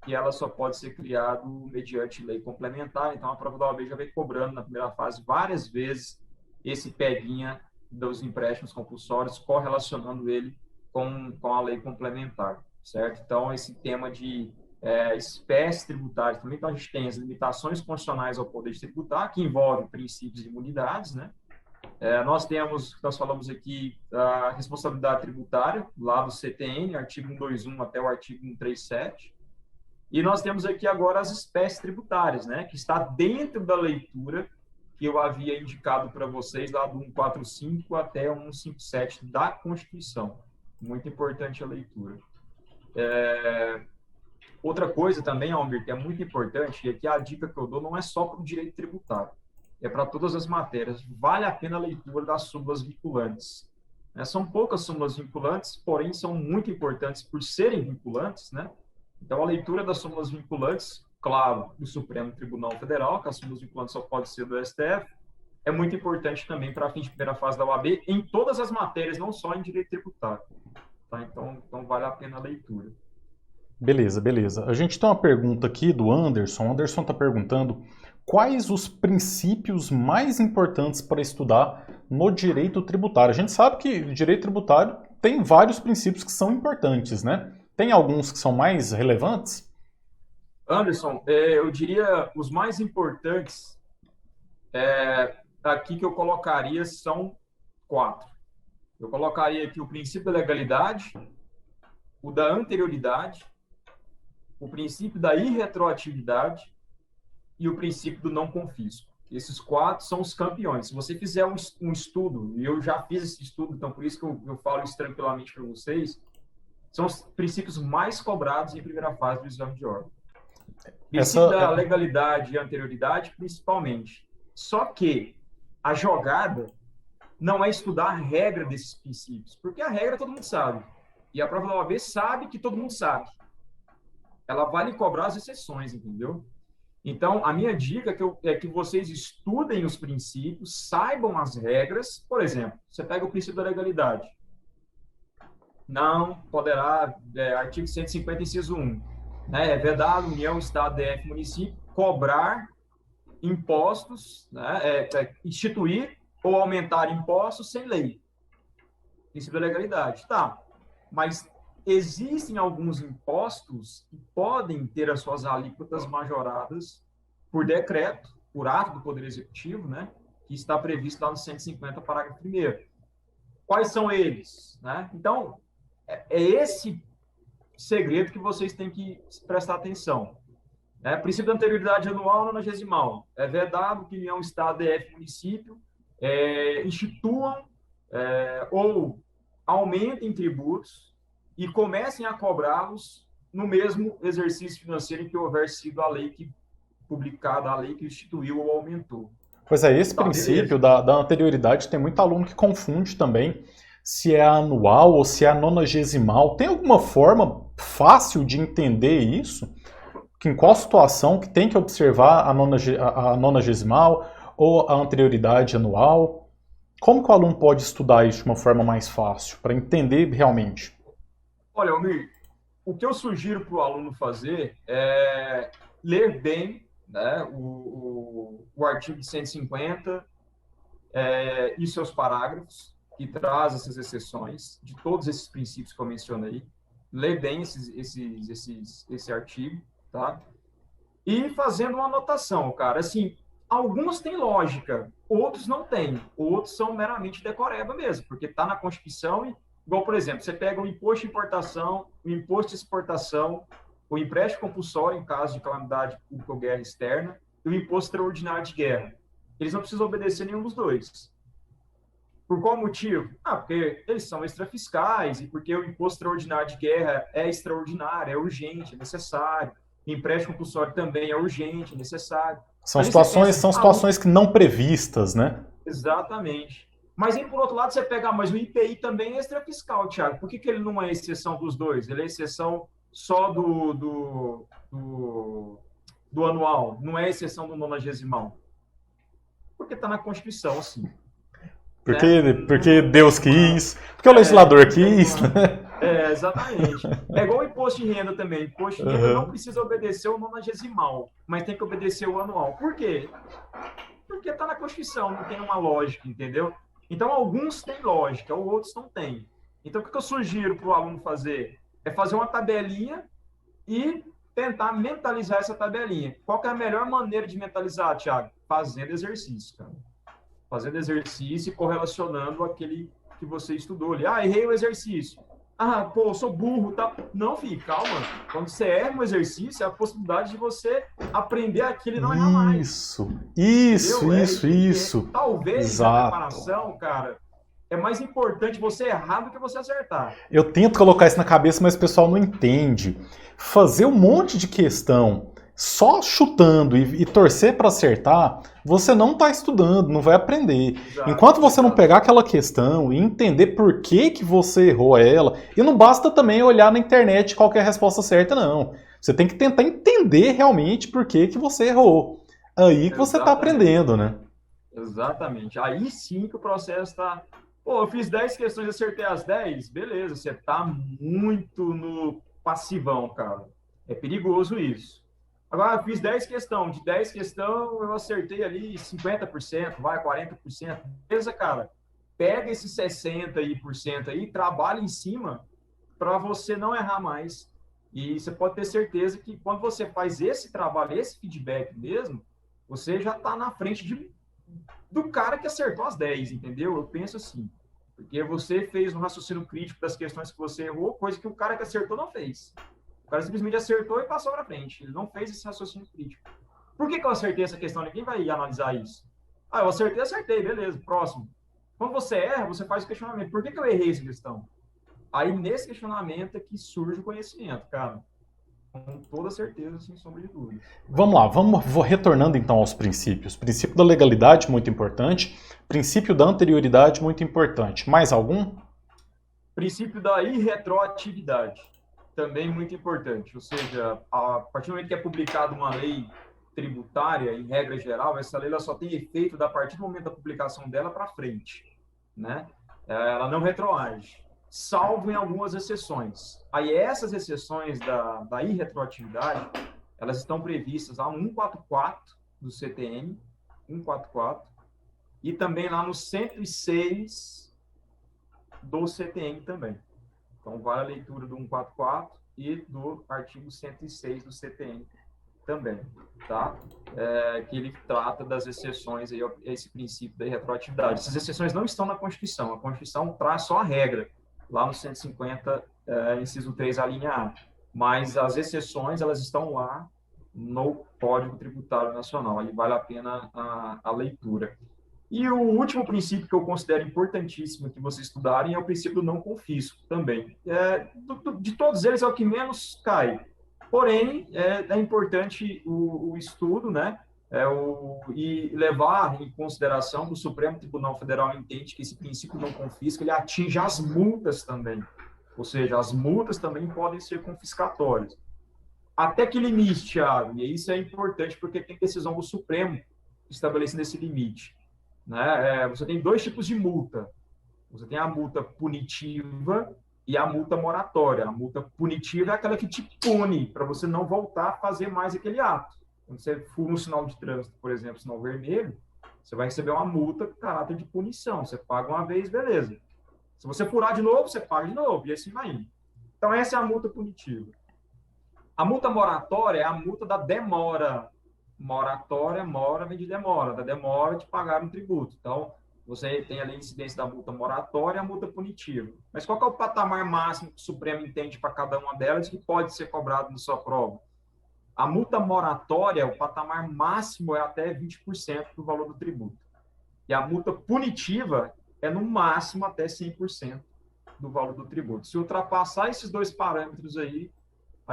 que ela só pode ser criado mediante lei complementar. Então, a prova da OAB já vem cobrando na primeira fase várias vezes esse peguinha dos empréstimos compulsórios, correlacionando ele com a lei complementar, certo? Então, esse tema de espécies tributárias também. Então, a gente tem as limitações constitucionais ao poder de tributar, que envolve princípios e imunidades, né? Nós falamos aqui a responsabilidade tributária, lá do CTN, artigo 121 até o artigo 137. E nós temos aqui agora as espécies tributárias, né, que está dentro da leitura que eu havia indicado para vocês, lá do 145 até o 157 da Constituição. Muito importante a leitura. Outra coisa também, Almir, que é muito importante, e aqui a dica que eu dou não é só para o direito tributário, é para todas as matérias. Vale a pena a leitura das súmulas vinculantes. São poucas súmulas vinculantes, porém são muito importantes por serem vinculantes, né? Então, a leitura das súmulas vinculantes, claro, do Supremo Tribunal Federal, que as súmulas vinculantes só pode ser do STF, é muito importante também para a fim de primeira fase da OAB, em todas as matérias, não só em direito tributário. Tá? Então, vale a pena a leitura.
Beleza, beleza. A gente tem uma pergunta aqui do Anderson. O Anderson está perguntando quais os princípios mais importantes para estudar no direito tributário. A gente sabe que o direito tributário tem vários princípios que são importantes, né? Tem alguns que são mais relevantes?
Anderson, eu diria os mais importantes aqui que eu colocaria são 4. Eu colocaria aqui o princípio da legalidade, o da anterioridade, o princípio da irretroatividade e o princípio do não confisco. Esses 4 são os campeões. Se você fizer um estudo, e eu já fiz esse estudo, então por isso que eu falo isso tranquilamente para vocês, são os princípios mais cobrados em primeira fase do exame de ordem. Princípio da legalidade e anterioridade, principalmente. Só que a jogada não é estudar a regra desses princípios, porque a regra todo mundo sabe. E a prova da OAB sabe que todo mundo sabe. Ela vai lhe cobrar as exceções, entendeu? Então, a minha dica é que vocês estudem os princípios, saibam as regras. Por exemplo, você pega o princípio da legalidade. Não poderá, artigo 150, inciso 1, né, é vedado União, Estado, DF, município, cobrar impostos, né, instituir ou aumentar impostos sem lei. Princípio da legalidade. Tá, mas existem alguns impostos que podem ter as suas alíquotas majoradas por decreto, por ato do Poder Executivo, né, que está previsto lá no 150, parágrafo 1º. Quais são eles? Né? Então, é esse segredo que vocês têm que prestar atenção. Princípio da anterioridade anual, nonagesimal. É vedado que União, Estado, DF, município instituam ou aumentem tributos e comecem a cobrá-los no mesmo exercício financeiro em que houver sido a lei que publicada, a lei que instituiu ou aumentou.
Pois é, esse princípio da anterioridade tem muito aluno que confunde também se é anual ou se é nonagesimal. Tem alguma forma fácil de entender isso? Em qual situação que tem que observar a nonagesimal ou a anterioridade anual? Como que o aluno pode estudar isso de uma forma mais fácil, para entender realmente?
Olha, Almir, o que eu sugiro para o aluno fazer é ler bem, né, o artigo de 150 e seus parágrafos, que traz essas exceções de todos esses princípios que eu mencionei. Ler bem esse artigo, tá? E fazendo uma anotação, cara. Assim, alguns têm lógica, outros não têm. Outros são meramente decoreba mesmo, porque está na Constituição. Igual, por exemplo, você pega o imposto de importação, o imposto de exportação, o empréstimo compulsório em caso de calamidade pública ou guerra externa, e o imposto extraordinário de guerra. Eles não precisam obedecer nenhum dos dois. Por qual motivo? Porque eles são extrafiscais e porque o imposto extraordinário de guerra é extraordinário, é urgente, é necessário. O empréstimo compulsório também é urgente, é necessário.
São situações que não previstas, né?
Exatamente. Mas aí, por outro lado, você pega, mas o IPI também é extrafiscal, Thiago. Por que ele não é exceção dos dois? Ele é exceção só do anual, não é exceção do nonagesimal. Porque está na Constituição, sim.
Porque Deus quis, porque o legislador quis.
Exatamente. É igual o imposto de renda também. O imposto de renda não precisa obedecer o nonagesimal, mas tem que obedecer o anual. Por quê? Porque está na Constituição, não tem uma lógica, entendeu? Então, alguns têm lógica, outros não têm. Então, o que eu sugiro para o aluno fazer? É fazer uma tabelinha e tentar mentalizar essa tabelinha. Qual que é a melhor maneira de mentalizar, Thiago? Fazendo exercício, cara. Fazendo exercício e correlacionando aquele que você estudou ali. Errei o exercício. Ah, pô, eu sou burro, tá? Não, filho, calma. Quando você erra um exercício, é a possibilidade de você aprender aquilo e não errar mais.
Isso, isso,
Entendeu?
isso, isso.
Talvez na
Exato.
preparação, cara, é mais importante você errar do que você acertar.
Eu tento colocar isso na cabeça, mas o pessoal não entende. Fazer um monte de questão só chutando e torcer para acertar, você não está estudando, não vai aprender.
Exato,
Enquanto você não
exato.
pegar aquela questão e entender por que, que você errou ela, e não basta também olhar na internet qual que é a resposta certa, não. Você tem que tentar entender realmente por que, que você errou. Aí que você está
Exatamente.
aprendendo, né?
Exatamente. Aí sim que o processo está. Pô, eu fiz 10 questões e acertei as 10, beleza, você tá muito no passivão, cara. É perigoso isso. Agora, eu fiz 10 questões, de 10 questões eu acertei ali 50%, vai 40%. Beleza, cara? Pega esses 60% aí, trabalha em cima para você não errar mais. E você pode ter certeza que quando você faz esse trabalho, esse feedback mesmo, você já está na frente do cara que acertou as 10, entendeu? Eu penso assim. Porque você fez um raciocínio crítico das questões que você errou, coisa que o cara que acertou não fez. O cara simplesmente acertou e passou para frente. Ele não fez esse raciocínio crítico. Por que eu acertei essa questão? Ninguém vai analisar isso. Ah, eu acertei, beleza, próximo. Quando você erra, você faz o questionamento. Por que eu errei essa questão? Aí, nesse questionamento é que surge o conhecimento, cara. Com toda certeza, sem sombra de dúvida.
Vamos lá, vou retornando então aos princípios. Princípio da legalidade, muito importante. Princípio da anterioridade, muito importante. Mais algum?
Princípio da irretroatividade, também muito importante. Ou seja, a partir do momento que é publicada uma lei tributária, em regra geral, essa lei ela só tem efeito da partir do momento da publicação dela para frente, né? Ela não retroage, salvo em algumas exceções. Aí essas exceções da irretroatividade, elas estão previstas lá no 144 do CTN, 144, e também lá no 106 do CTN também. Então, vale a leitura do 144 e do artigo 106 do CTN também, tá? Que ele trata das exceções, aí, esse princípio da retroatividade. Essas exceções não estão na Constituição, a Constituição traz só a regra, lá no 150, inciso 3, a linha A. Mas as exceções, elas estão lá no Código Tributário Nacional, aí vale a pena a leitura. E o último princípio que eu considero importantíssimo que vocês estudarem é o princípio do não confisco também. De todos eles é o que menos cai. Porém, é importante o estudo, né? E levar em consideração que o Supremo Tribunal Federal entende que esse princípio do não confisco ele atinge as multas também. Ou seja, as multas também podem ser confiscatórias. Até que limite, Thiago? E isso é importante porque tem decisão do Supremo estabelecendo esse limite. Né? Você tem dois tipos de multa. Você tem a multa punitiva e a multa moratória. A multa punitiva é aquela que te pune para você não voltar a fazer mais aquele ato. Quando você fura um sinal de trânsito, por exemplo, sinal vermelho, você vai receber uma multa com caráter de punição. Você paga uma vez, beleza. Se você furar de novo, você paga de novo, e assim vai indo. Então, essa é a multa punitiva. A multa moratória é a multa da demora. Moratória, mora vem de demora, da demora de pagar um tributo. Então, você tem ali a incidência da multa moratória e a multa punitiva. Mas qual que é o patamar máximo que o Supremo entende para cada uma delas que pode ser cobrado na sua prova? A multa moratória, o patamar máximo é até 20% do valor do tributo. E a multa punitiva é no máximo até 100% do valor do tributo. Se ultrapassar esses dois parâmetros aí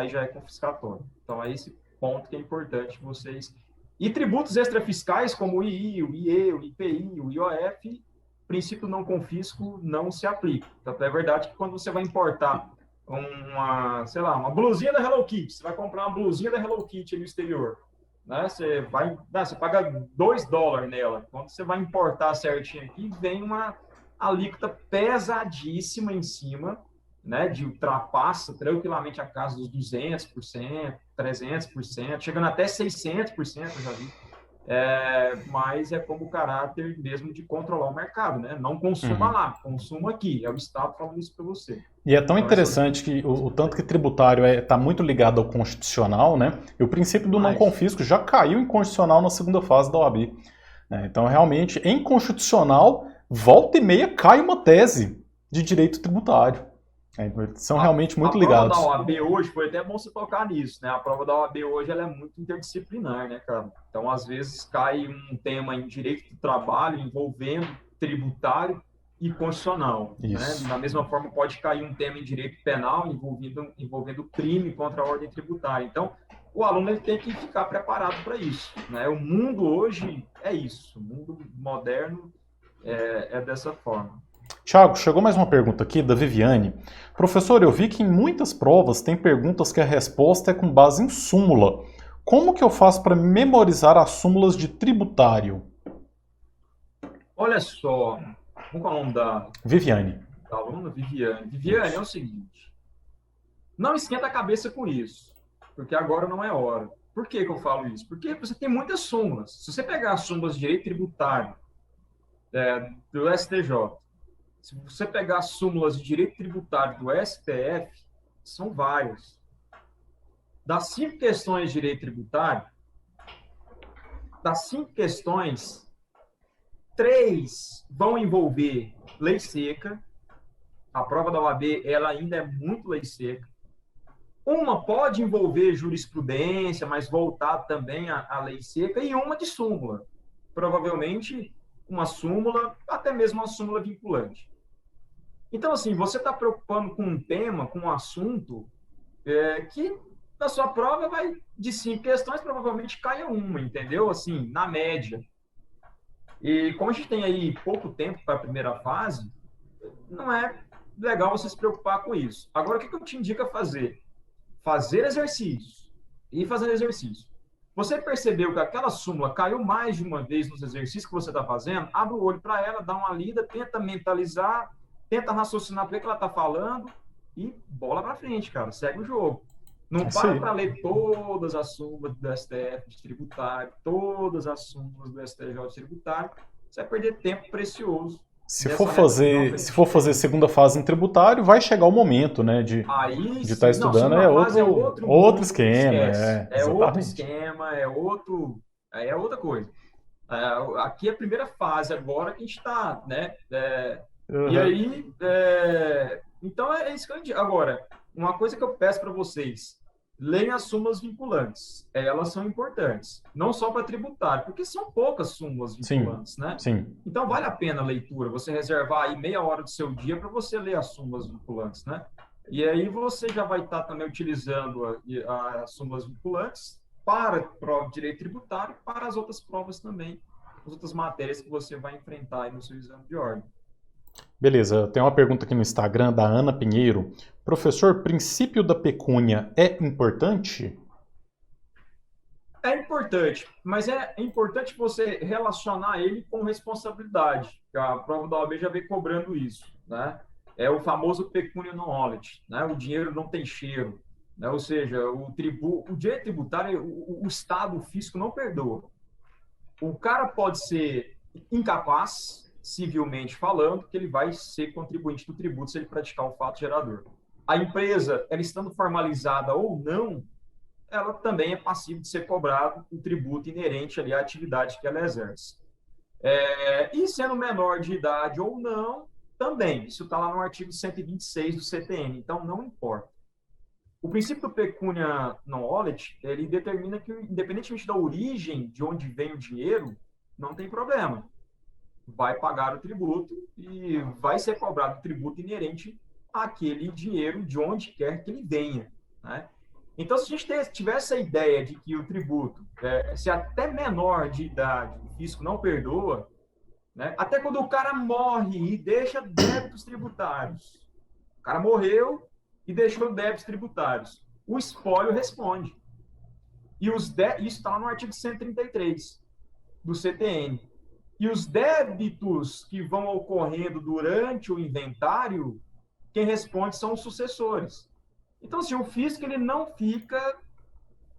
já é confiscatório. Então, é esse ponto que é importante vocês. E tributos extrafiscais, como o II, o IE, o IPI, o IOF, princípio não confisco não se aplica. Tanto é verdade que quando você vai importar uma blusinha da Hello Kitty, você vai comprar uma blusinha da Hello Kitty no exterior, né? Você paga $2 nela. Quando você vai importar certinho aqui, vem uma alíquota pesadíssima em cima, né, ultrapassa tranquilamente a casa dos 200%, 300%, chegando até 600%, eu já vi. Mas é como o caráter mesmo de controlar o mercado, né? Não consuma lá, consuma aqui. É o Estado falando isso para você.
E é tão interessante que o tanto que tributário está muito ligado ao constitucional, né? E o princípio do não confisco já caiu em constitucional na segunda fase da OAB. Então, realmente, em constitucional, volta e meia cai uma tese de direito tributário. São realmente muito
A prova
ligados.
da OAB hoje, foi até bom você tocar nisso, né? A prova da OAB hoje ela é muito interdisciplinar, né, cara? Então, às vezes, cai um tema em direito do trabalho envolvendo tributário e constitucional, né?
Isso.
Da mesma forma, pode cair um tema em direito penal envolvendo crime contra a ordem tributária. Então, o aluno ele tem que ficar preparado para isso, né? O mundo hoje é isso. O mundo moderno é dessa forma.
Tiago, chegou mais uma pergunta aqui da Viviane. Professor, eu vi que em muitas provas tem perguntas que a resposta é com base em súmula. Como que eu faço para memorizar as súmulas de tributário?
Olha só, qual é o nome
Viviane.
da aluna? Viviane. Viviane, é o seguinte, não esquenta a cabeça com isso, porque agora não é hora. Por que eu falo isso? Porque você tem muitas súmulas. Se você pegar as súmulas de direito tributário do STJ, se você pegar as súmulas de direito tributário do STF, são várias. Das 5 questões de direito tributário, das 5 questões, 3 vão envolver lei seca. A prova da OAB ela ainda é muito lei seca. Uma pode envolver jurisprudência, mas voltado também à lei seca, e uma de súmula. Provavelmente uma súmula, até mesmo uma súmula vinculante. Então, assim, você está preocupando com um tema, com um assunto, que na sua prova vai de 5 questões, provavelmente caia uma, entendeu? Assim, na média. E como a gente tem aí pouco tempo para a primeira fase, não é legal você se preocupar com isso. Agora, o que eu te indico a fazer? Fazer exercícios. E fazendo exercício. Você percebeu que aquela súmula caiu mais de uma vez nos exercícios que você está fazendo? Abre o olho para ela, dá uma lida, tenta mentalizar, tenta raciocinar o que ela está falando e bola para frente, cara. Segue o jogo. Não para ler todas as súmulas do STF de tributário, todas as súmulas do STJ de tributário. Você vai perder tempo precioso.
Se for fazer segunda fase em tributário, vai chegar o momento, né, de estar estudando,
é outro
esquema,
outro esquema, é outra coisa. Aqui é a primeira fase agora que a gente está, né? E aí, então é isso que eu digo. Agora, uma coisa que eu peço para vocês, leiam as súmulas vinculantes. Elas são importantes, não só para tributário, porque são poucas súmulas vinculantes, né?
Sim.
Então, vale a pena a leitura, você reservar aí meia hora do seu dia para você ler as súmulas vinculantes, né? E aí você já vai estar também utilizando as súmulas vinculantes para a prova de direito tributário e para as outras provas também, as outras matérias que você vai enfrentar aí no seu exame de ordem.
Beleza, tem uma pergunta aqui no Instagram da Ana Pinheiro. Professor, princípio da pecúnia é importante?
É importante, mas é importante você relacionar ele com responsabilidade. A prova da OAB já vem cobrando isso, né? É o famoso pecuniary knowledge, né? O dinheiro não tem cheiro, né? Ou seja, o direito tributário, o Estado, o fisco não perdoa. O cara pode ser incapaz, civilmente falando, que ele vai ser contribuinte do tributo se ele praticar o fato gerador. A empresa, ela estando formalizada ou não, ela também é passível de ser cobrado o tributo inerente ali à atividade que ela exerce. E sendo menor de idade ou não, também. Isso está lá no artigo 126 do CTN, então não importa. O princípio do pecúnia knowledge, ele determina que, independentemente da origem de onde vem o dinheiro, não tem problema. Vai pagar o tributo e vai ser cobrado o tributo inerente àquele dinheiro de onde quer que ele venha, né? Então, se a gente tiver essa ideia de que o tributo, se até menor de idade o fisco não perdoa, né? Até quando o cara morre e deixa débitos tributários. O cara morreu e deixou débitos tributários. O espólio responde. E isso está lá no artigo 133 do CTN. E os débitos que vão ocorrendo durante o inventário, quem responde são os sucessores. Então, assim, o fisco ele não fica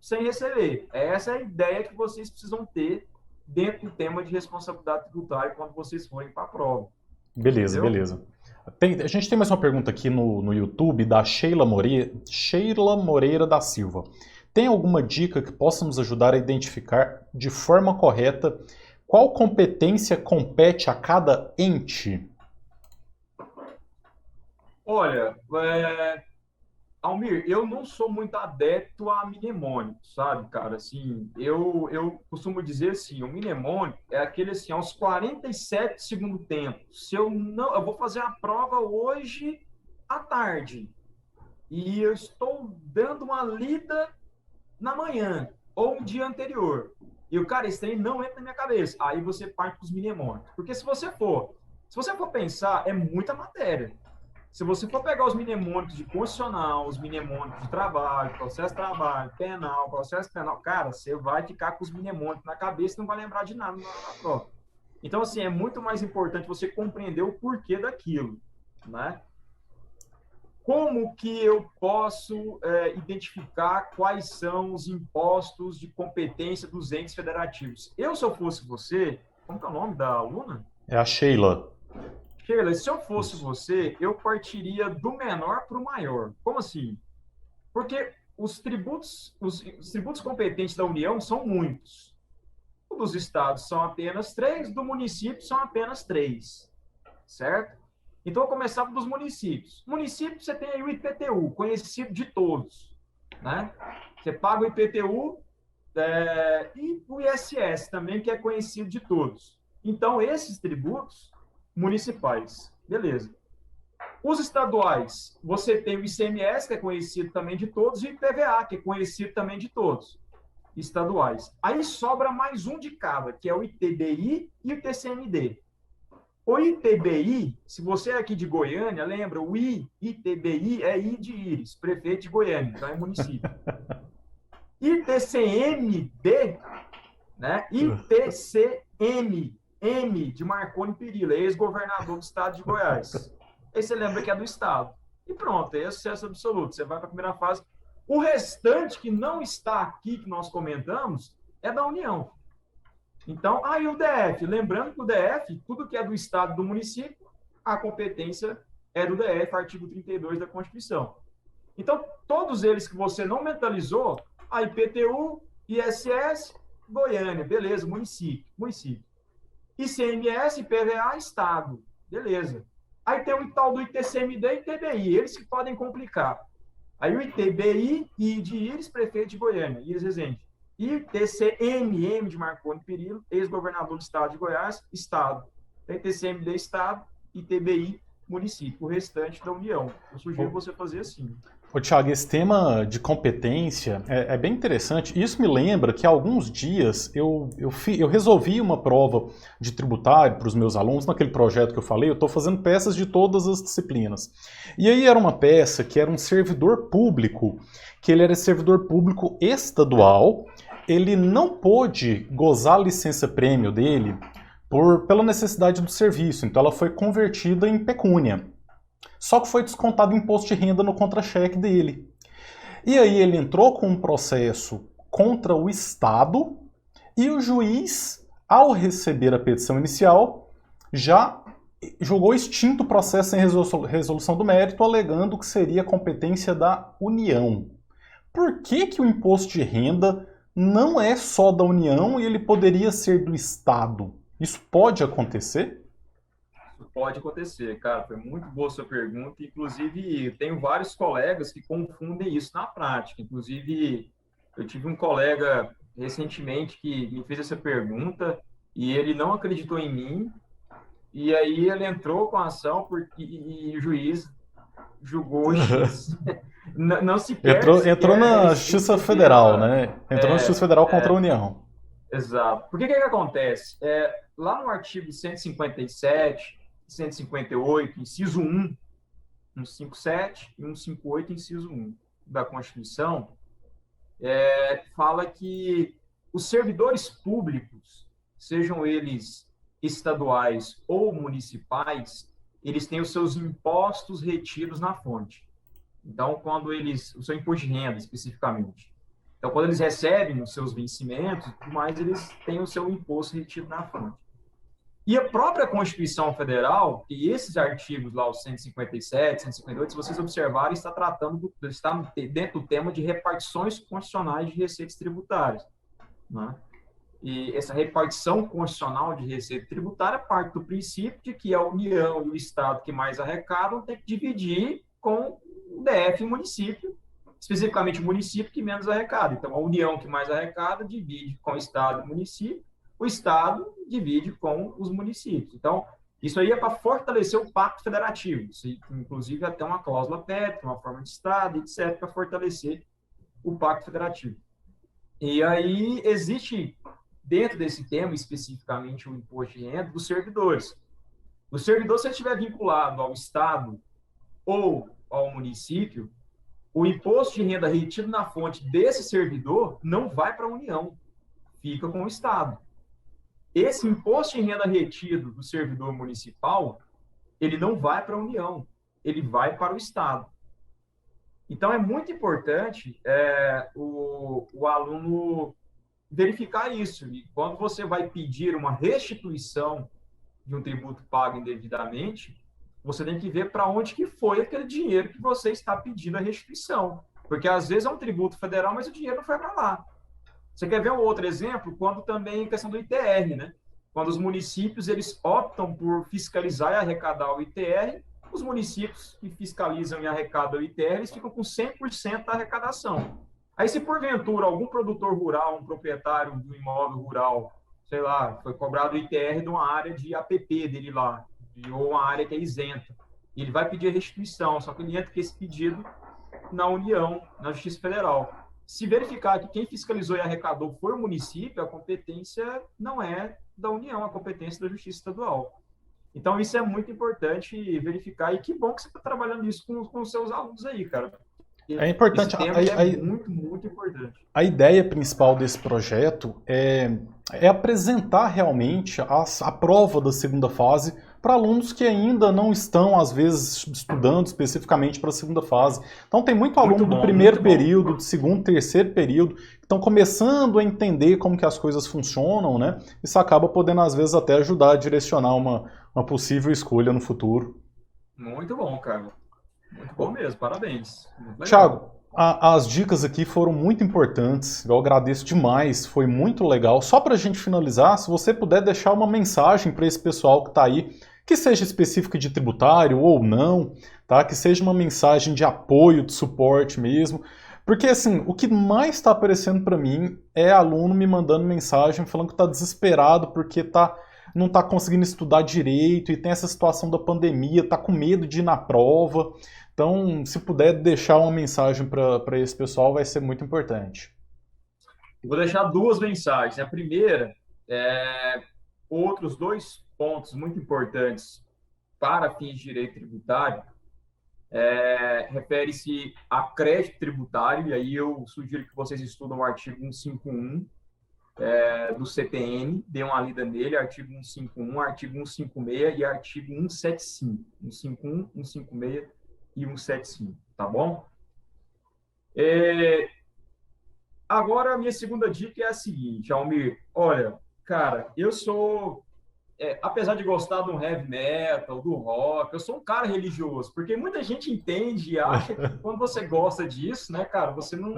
sem receber. Essa é a ideia que vocês precisam ter dentro do tema de responsabilidade tributária quando vocês forem para a prova.
Beleza, entendeu? Beleza. A gente tem mais uma pergunta aqui no YouTube da Sheila Moreira da Silva. Tem alguma dica que possa nos ajudar a identificar de forma correta qual competência compete a cada ente?
Olha, Almir, eu não sou muito adepto a mnemônico, sabe, cara? Assim, eu costumo dizer assim, o mnemônico é aquele assim, aos 47 segundo tempo. Se eu não, eu vou fazer a prova hoje à tarde e eu estou dando uma lida na manhã ou um dia anterior. E o cara, esse trem não entra na minha cabeça. Aí você parte para os mnemônicos. Porque se você for pensar, é muita matéria. Se você for pegar os mnemônicos de constitucional, os mnemônicos de trabalho, processo de trabalho, penal, processo penal, cara, você vai ficar com os mnemônicos na cabeça e não vai lembrar de nada na prova. Então, assim, é muito mais importante você compreender o porquê daquilo, né? Como que eu posso identificar quais são os impostos de competência dos entes federativos? Se eu fosse você, como que é o nome da aluna?
É a Sheila.
Sheila, se eu fosse
Isso.
você, eu partiria do menor para o maior. Como assim? Porque os tributos competentes da União são muitos. O dos estados são apenas três, do município são apenas três, certo? Então, eu começava dos municípios. Município, você tem aí o IPTU, conhecido de todos, né? Você paga o IPTU e o ISS também, que é conhecido de todos. Então, esses tributos municipais, beleza. Os estaduais, você tem o ICMS, que é conhecido também de todos, e o IPVA, que é conhecido também de todos, estaduais. Aí sobra mais um de cada, que é o ITBI e o TCMD. O ITBI, se você é aqui de Goiânia, lembra, o ITBI é I de Íris, prefeito de Goiânia, então é município. ITCMD, né? ITCM, M de Marconi Perillo, ex-governador do estado de Goiás. Aí você lembra que é do estado. E pronto, é sucesso absoluto. Você vai para a primeira fase. O restante que não está aqui, que nós comentamos, é da União. Então, aí o DF, lembrando que o DF, tudo que é do estado e do município, a competência é do DF, artigo 32 da Constituição. Então, todos eles que você não mentalizou, a IPTU, ISS, Goiânia, beleza, município. ICMS, IPVA, estado, beleza. Aí tem o tal do ITCMD e ITBI, eles que podem complicar. Aí o ITBI, I de Íris, prefeito de Goiânia, Íris Rezende. E TCM, M de Marconi Perillo, ex-governador do estado de Goiás, estado. Tem TCMD, estado, ITBI, município. O restante da União. Eu sugiro você fazer assim.
Ô, Thiago, esse tema de competência é bem interessante. Isso me lembra que há alguns dias eu resolvi uma prova de tributário para os meus alunos, naquele projeto que eu falei, eu estou fazendo peças de todas as disciplinas. E aí era uma peça que era um servidor público, que ele era servidor público estadual, ele não pôde gozar a licença-prêmio dele pela necessidade do serviço, então ela foi convertida em pecúnia. Só que foi descontado imposto de renda no contra-cheque dele. E aí ele entrou com um processo contra o Estado e o juiz, ao receber a petição inicial, já julgou extinto o processo sem resolução do mérito, alegando que seria competência da União. Por que o imposto de renda não é só da União e ele poderia ser do Estado? Isso pode acontecer?
Pode acontecer, cara. Foi muito boa a sua pergunta. Inclusive, tenho vários colegas que confundem isso na prática. Inclusive, eu tive um colega recentemente que me fez essa pergunta e ele não acreditou em mim. E aí ele entrou com a ação e o juiz julgou X. Não se quer
Entrou
sequer
na Justiça Federal,
estender.
né? Entrou na Justiça Federal contra a
É,
União.
exato. Por que acontece? Lá no artigo 157, 158, inciso 1, 157 e 158, inciso 1 da Constituição, fala que os servidores públicos, sejam eles estaduais ou municipais, eles têm os seus impostos retidos na fonte. Então, o seu imposto de renda, especificamente. Então, quando eles recebem os seus vencimentos, tudo mais, eles têm o seu imposto retido na fonte. E a própria Constituição Federal, e esses artigos lá, os 157, 158, se vocês observarem, está dentro do tema de repartições constitucionais de receitas tributárias, né? E essa repartição constitucional de receita tributária parte do princípio de que a União e o Estado que mais arrecadam tem que dividir com o DF e o município, especificamente o município que menos arrecada. Então, a União que mais arrecada divide com o Estado e o município, o Estado divide com os municípios. Então, isso aí é para fortalecer o pacto federativo. Isso, inclusive, até uma cláusula PET, uma forma de Estado, etc., para fortalecer o pacto federativo. E aí existe, dentro desse tema, especificamente, o imposto de renda dos servidores. O servidor, se ele estiver vinculado ao Estado ou ao município, o imposto de renda retido na fonte desse servidor não vai para a União, fica com o Estado. Esse imposto de renda retido do servidor municipal, ele não vai para a União, ele vai para o Estado. Então, é muito importante o aluno verificar isso. E quando você vai pedir uma restituição de um tributo pago indevidamente, você tem que ver para onde que foi aquele dinheiro que você está pedindo a restituição. Porque, às vezes, é um tributo federal, mas o dinheiro não foi para lá. Você quer ver um outro exemplo? Quando também a questão do ITR, né? Quando os municípios eles optam por fiscalizar e arrecadar o ITR, os municípios que fiscalizam e arrecadam o ITR, eles ficam com 100% da arrecadação. Aí, se porventura algum produtor rural, um proprietário do imóvel rural, sei lá, foi cobrado o ITR de uma área de APP dele lá, ou uma área que é isenta, ele vai pedir a restituição, só que ele entra com esse pedido na União, na Justiça Federal. Se verificar que quem fiscalizou e arrecadou foi o município, a competência não é da União, a competência da Justiça Estadual. Então, isso é muito importante verificar, e que bom que você está trabalhando isso com os seus alunos aí, cara.
É importante,
esse tema é muito, muito importante.
A ideia principal desse projeto é apresentar realmente a prova da segunda fase para alunos que ainda não estão, às vezes, estudando especificamente para a segunda fase. Então tem muito aluno do primeiro período, do segundo, terceiro período, que estão começando a entender como que as coisas funcionam, né? Isso acaba podendo, às vezes, até ajudar a direcionar uma possível escolha no futuro.
Muito bom, cara. Muito bom mesmo, parabéns.
Thiago, as dicas aqui foram muito importantes, eu agradeço demais, foi muito legal. Só para a gente finalizar, se você puder deixar uma mensagem para esse pessoal que está aí, que seja específica de tributário ou não, tá? Que seja uma mensagem de apoio, de suporte mesmo. Porque assim, o que mais está aparecendo para mim é aluno me mandando mensagem falando que está desesperado porque não está conseguindo estudar direito e tem essa situação da pandemia, está com medo de ir na prova. Então, se puder deixar uma mensagem para esse pessoal, vai ser muito importante.
Eu vou deixar duas mensagens. A primeira outros dois pontos muito importantes para fins de direito tributário refere-se a crédito tributário, e aí eu sugiro que vocês estudem o artigo 151 do CTN, dê uma lida nele, artigo 151, artigo 156 e artigo 175. 151, 156 e 175, tá bom? Agora, a minha segunda dica é a seguinte, Almir. Olha, cara, eu sou... apesar de gostar do heavy metal, do rock, eu sou um cara religioso, porque muita gente entende e acha que quando você gosta disso, né, cara, você não...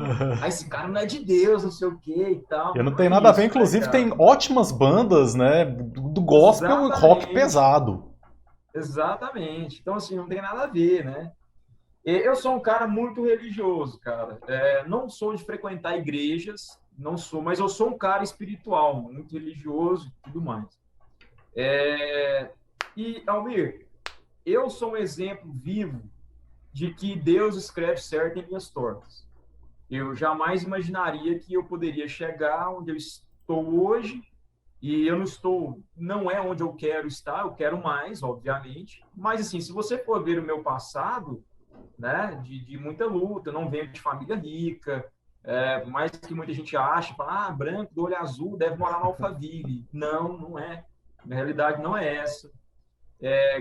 esse cara não é de Deus, não sei o quê e tal.
Eu não tenho nada a ver, inclusive, né, tem ótimas bandas, né, do gospel e rock pesado.
Exatamente. Então, assim, não tem nada a ver, né? Eu sou um cara muito religioso, cara. Não sou de frequentar igrejas, não sou, mas eu sou um cara espiritual, muito religioso e tudo mais. E, Almir, eu sou um exemplo vivo de que Deus escreve certo em minhas tortas. Eu jamais imaginaria que eu poderia chegar onde eu estou hoje, e eu não é onde eu quero estar, eu quero mais, obviamente, mas assim, se você for ver o meu passado, né, de muita luta, eu não venho de família rica, mais que muita gente acha, fala, branco, do olho azul, deve morar no Alphaville. Não, não é. Na realidade, não é essa.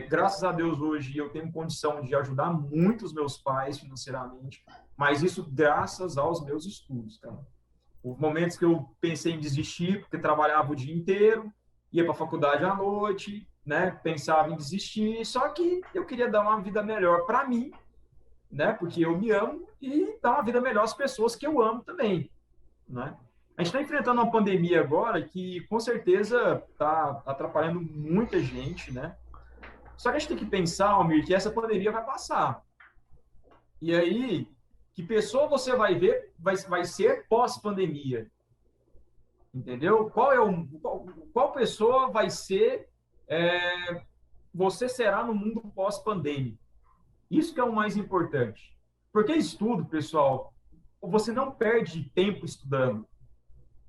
Graças a Deus, hoje, eu tenho condição de ajudar muito os meus pais financeiramente, mas isso graças aos meus estudos, cara. Houve momentos que eu pensei em desistir, porque trabalhava o dia inteiro, ia para a faculdade à noite, né, pensava em desistir, só que eu queria dar uma vida melhor para mim, né, porque eu me amo, e dar uma vida melhor às pessoas que eu amo também, né? A gente está enfrentando uma pandemia agora que, com certeza, está atrapalhando muita gente, né? Só que a gente tem que pensar, Almir, que essa pandemia vai passar. E aí, que pessoa você vai ver vai ser pós-pandemia? Entendeu? Qual pessoa vai ser, você será no mundo pós-pandêmico? Isso que é o mais importante. Porque estudo, pessoal, você não perde tempo estudando.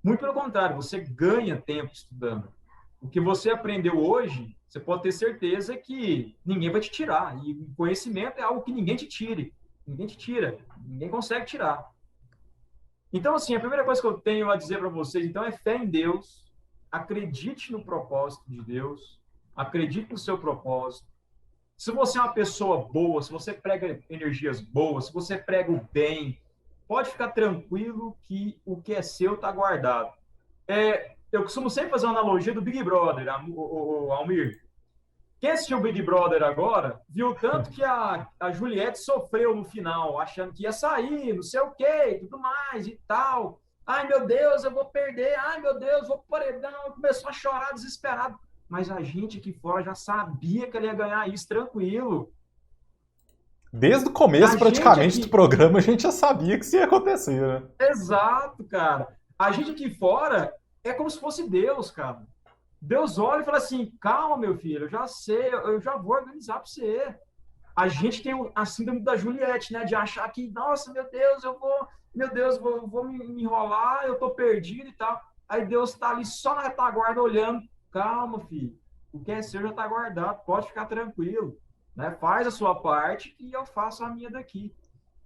Muito pelo contrário, você ganha tempo estudando. O que você aprendeu hoje, você pode ter certeza que ninguém vai te tirar. E o conhecimento é algo que ninguém te tire. Ninguém te tira. Ninguém consegue tirar. Então, assim, a primeira coisa que eu tenho a dizer para vocês, então, é fé em Deus. Acredite no propósito de Deus. Acredite no seu propósito. Se você é uma pessoa boa, se você prega energias boas, se você prega o bem, pode ficar tranquilo que o que é seu está guardado. Eu costumo sempre fazer uma analogia do Big Brother, Almir. Quem assistiu o Big Brother agora, viu tanto que a Juliette sofreu no final, achando que ia sair, não sei o quê, tudo mais e tal. Ai, meu Deus, eu vou perder. Ai, meu Deus, vou pro paredão. Começou a chorar desesperado. Mas a gente aqui fora já sabia que ele ia ganhar isso tranquilo.
Desde o
A
começo,
gente
praticamente, do
aqui,
programa, a gente já sabia que isso ia acontecer, né?
exato, cara. A gente aqui fora é como se fosse Deus, cara. Deus olha e fala assim: calma, meu filho, eu já sei, eu já vou organizar para você. A gente tem a síndrome da Juliette, né? De achar que, nossa, meu Deus, vou me enrolar, eu tô perdido e tal. Aí Deus tá ali só na retaguarda olhando. Calma, filho. O que é seu já tá guardado, pode ficar tranquilo. Né? Faz a sua parte e eu faço a minha daqui.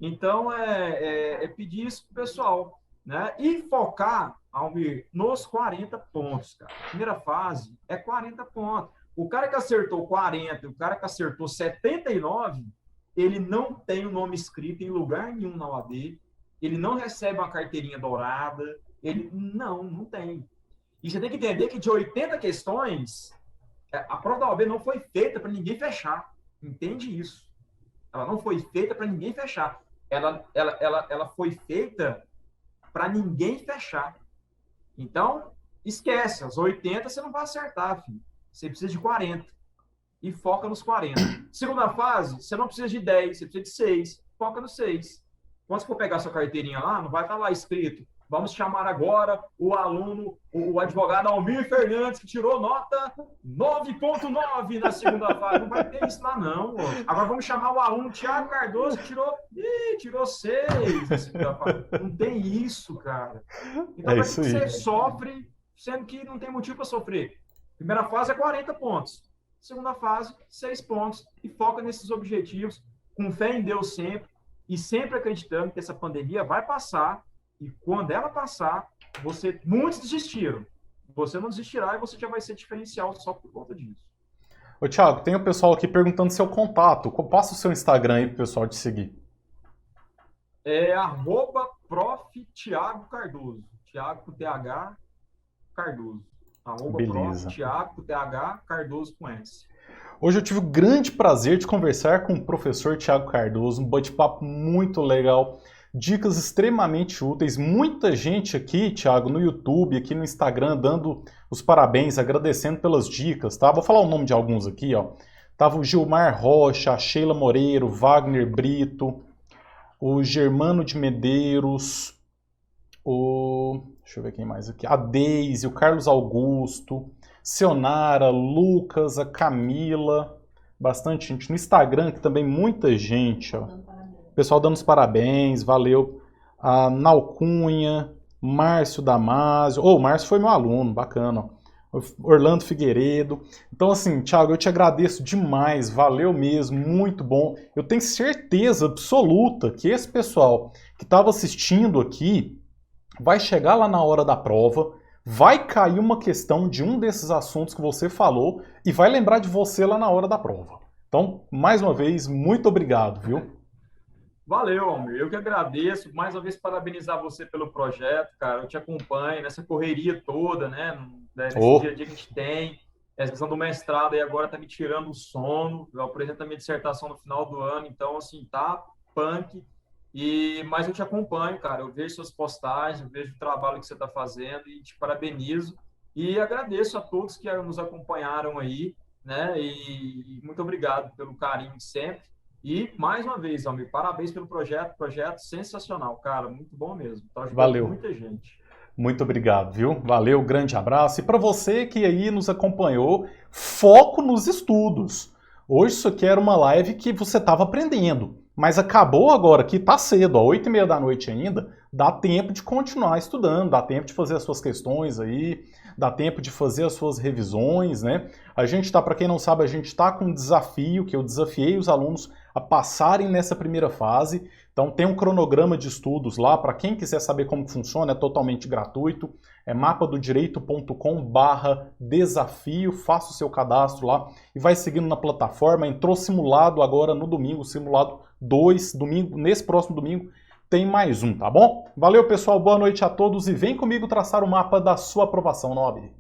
Então, é pedir isso pro pessoal. Né? E focar, Almir, nos 40 pontos, cara. A primeira fase é 40 pontos. O cara que acertou 40, o cara que acertou 79, ele não tem o nome escrito em lugar nenhum na OAB, ele não recebe uma carteirinha dourada, ele não tem. E você tem que entender que de 80 questões, a prova da OAB não foi feita para ninguém fechar. Entende isso? Ela não foi feita para ninguém fechar. Ela foi feita para ninguém fechar. Então, esquece, as 80 você não vai acertar, filho. Você precisa de 40 e foca nos 40. Segunda fase, você não precisa de 10, você precisa de 6. Foca no 6. Quando você for pegar sua carteirinha lá, não vai estar lá escrito: vamos chamar agora o aluno, o advogado Almir Fernandes, que tirou nota 9,9 na segunda fase. Não vai ter isso lá, não. Agora vamos chamar o aluno Tiago Cardoso, que tirou 6 na segunda fase. Não tem isso, cara. Então,
É
para que
isso aí.
você sofre, sendo que não tem motivo para sofrer? Primeira fase é 40 pontos. Segunda fase, 6 pontos. E foca nesses objetivos, com fé em Deus sempre, e sempre acreditando que essa pandemia vai passar, e quando ela passar, muitos desistiram. Você não desistirá e você já vai ser diferencial só por conta disso.
Ô, Thiago, tem o pessoal aqui perguntando seu contato. Passa o seu Instagram aí pro pessoal te seguir.
É @prof. Thiago Cardoso. Thiago com TH Cardoso. @prof.
Beleza.
Thiago com TH Cardoso com S.
Hoje eu tive o grande prazer de conversar com o professor Thiago Cardoso, um bate-papo muito legal, dicas extremamente úteis, muita gente aqui, Thiago, no YouTube, aqui no Instagram, dando os parabéns, agradecendo pelas dicas, tá? Vou falar o nome de alguns aqui, ó. Tava o Gilmar Rocha, a Sheila Moreiro, Wagner Brito, o Germano de Medeiros, deixa eu ver quem mais aqui, a Deise, o Carlos Augusto, Sionara, Lucas, a Camila, bastante gente. No Instagram, que também muita gente, ó. Pessoal dando os parabéns, valeu. A Nalcunha, Márcio Damasio. O Márcio foi meu aluno, bacana. Orlando Figueiredo. Então, assim, Thiago, eu te agradeço demais, valeu mesmo, muito bom. Eu tenho certeza absoluta que esse pessoal que estava assistindo aqui vai chegar lá na hora da prova, vai cair uma questão de um desses assuntos que você falou e vai lembrar de você lá na hora da prova. Então, mais uma vez, muito obrigado, viu?
Valeu, Almir. Eu que agradeço. Mais uma vez, parabenizar você pelo projeto, cara. Eu te acompanho nessa correria toda, né? Nesse dia a
Oh,
dia que a gente tem. Essa questão do mestrado aí agora tá me tirando o sono. Eu apresento a minha dissertação no final do ano, então, assim, tá punk. Mas eu te acompanho, cara. Eu vejo suas postagens, eu vejo o trabalho que você está fazendo e te parabenizo. E agradeço a todos que nos acompanharam aí, né? E muito obrigado pelo carinho de sempre. E, mais uma vez, Almir, parabéns pelo projeto sensacional, cara, muito bom mesmo, tá ajudando
Valeu.
muita gente.
Muito obrigado, viu? Valeu, grande abraço. E para você que aí nos acompanhou, foco nos estudos. Hoje isso aqui era uma live que você estava aprendendo, mas acabou agora que tá cedo, ó, 8h30 da noite ainda, dá tempo de continuar estudando, dá tempo de fazer as suas questões aí, dá tempo de fazer as suas revisões, né? A gente tá, para quem não sabe, a gente tá com um desafio que eu desafiei os alunos a passarem nessa primeira fase. Então tem um cronograma de estudos lá, para quem quiser saber como funciona, é totalmente gratuito, é mapadodireito.com/desafio, faça o seu cadastro lá e vai seguindo na plataforma. Entrou simulado agora no domingo, simulado 2, domingo, nesse próximo domingo tem mais um, tá bom? Valeu pessoal, boa noite a todos e vem comigo traçar o mapa da sua aprovação na OAB.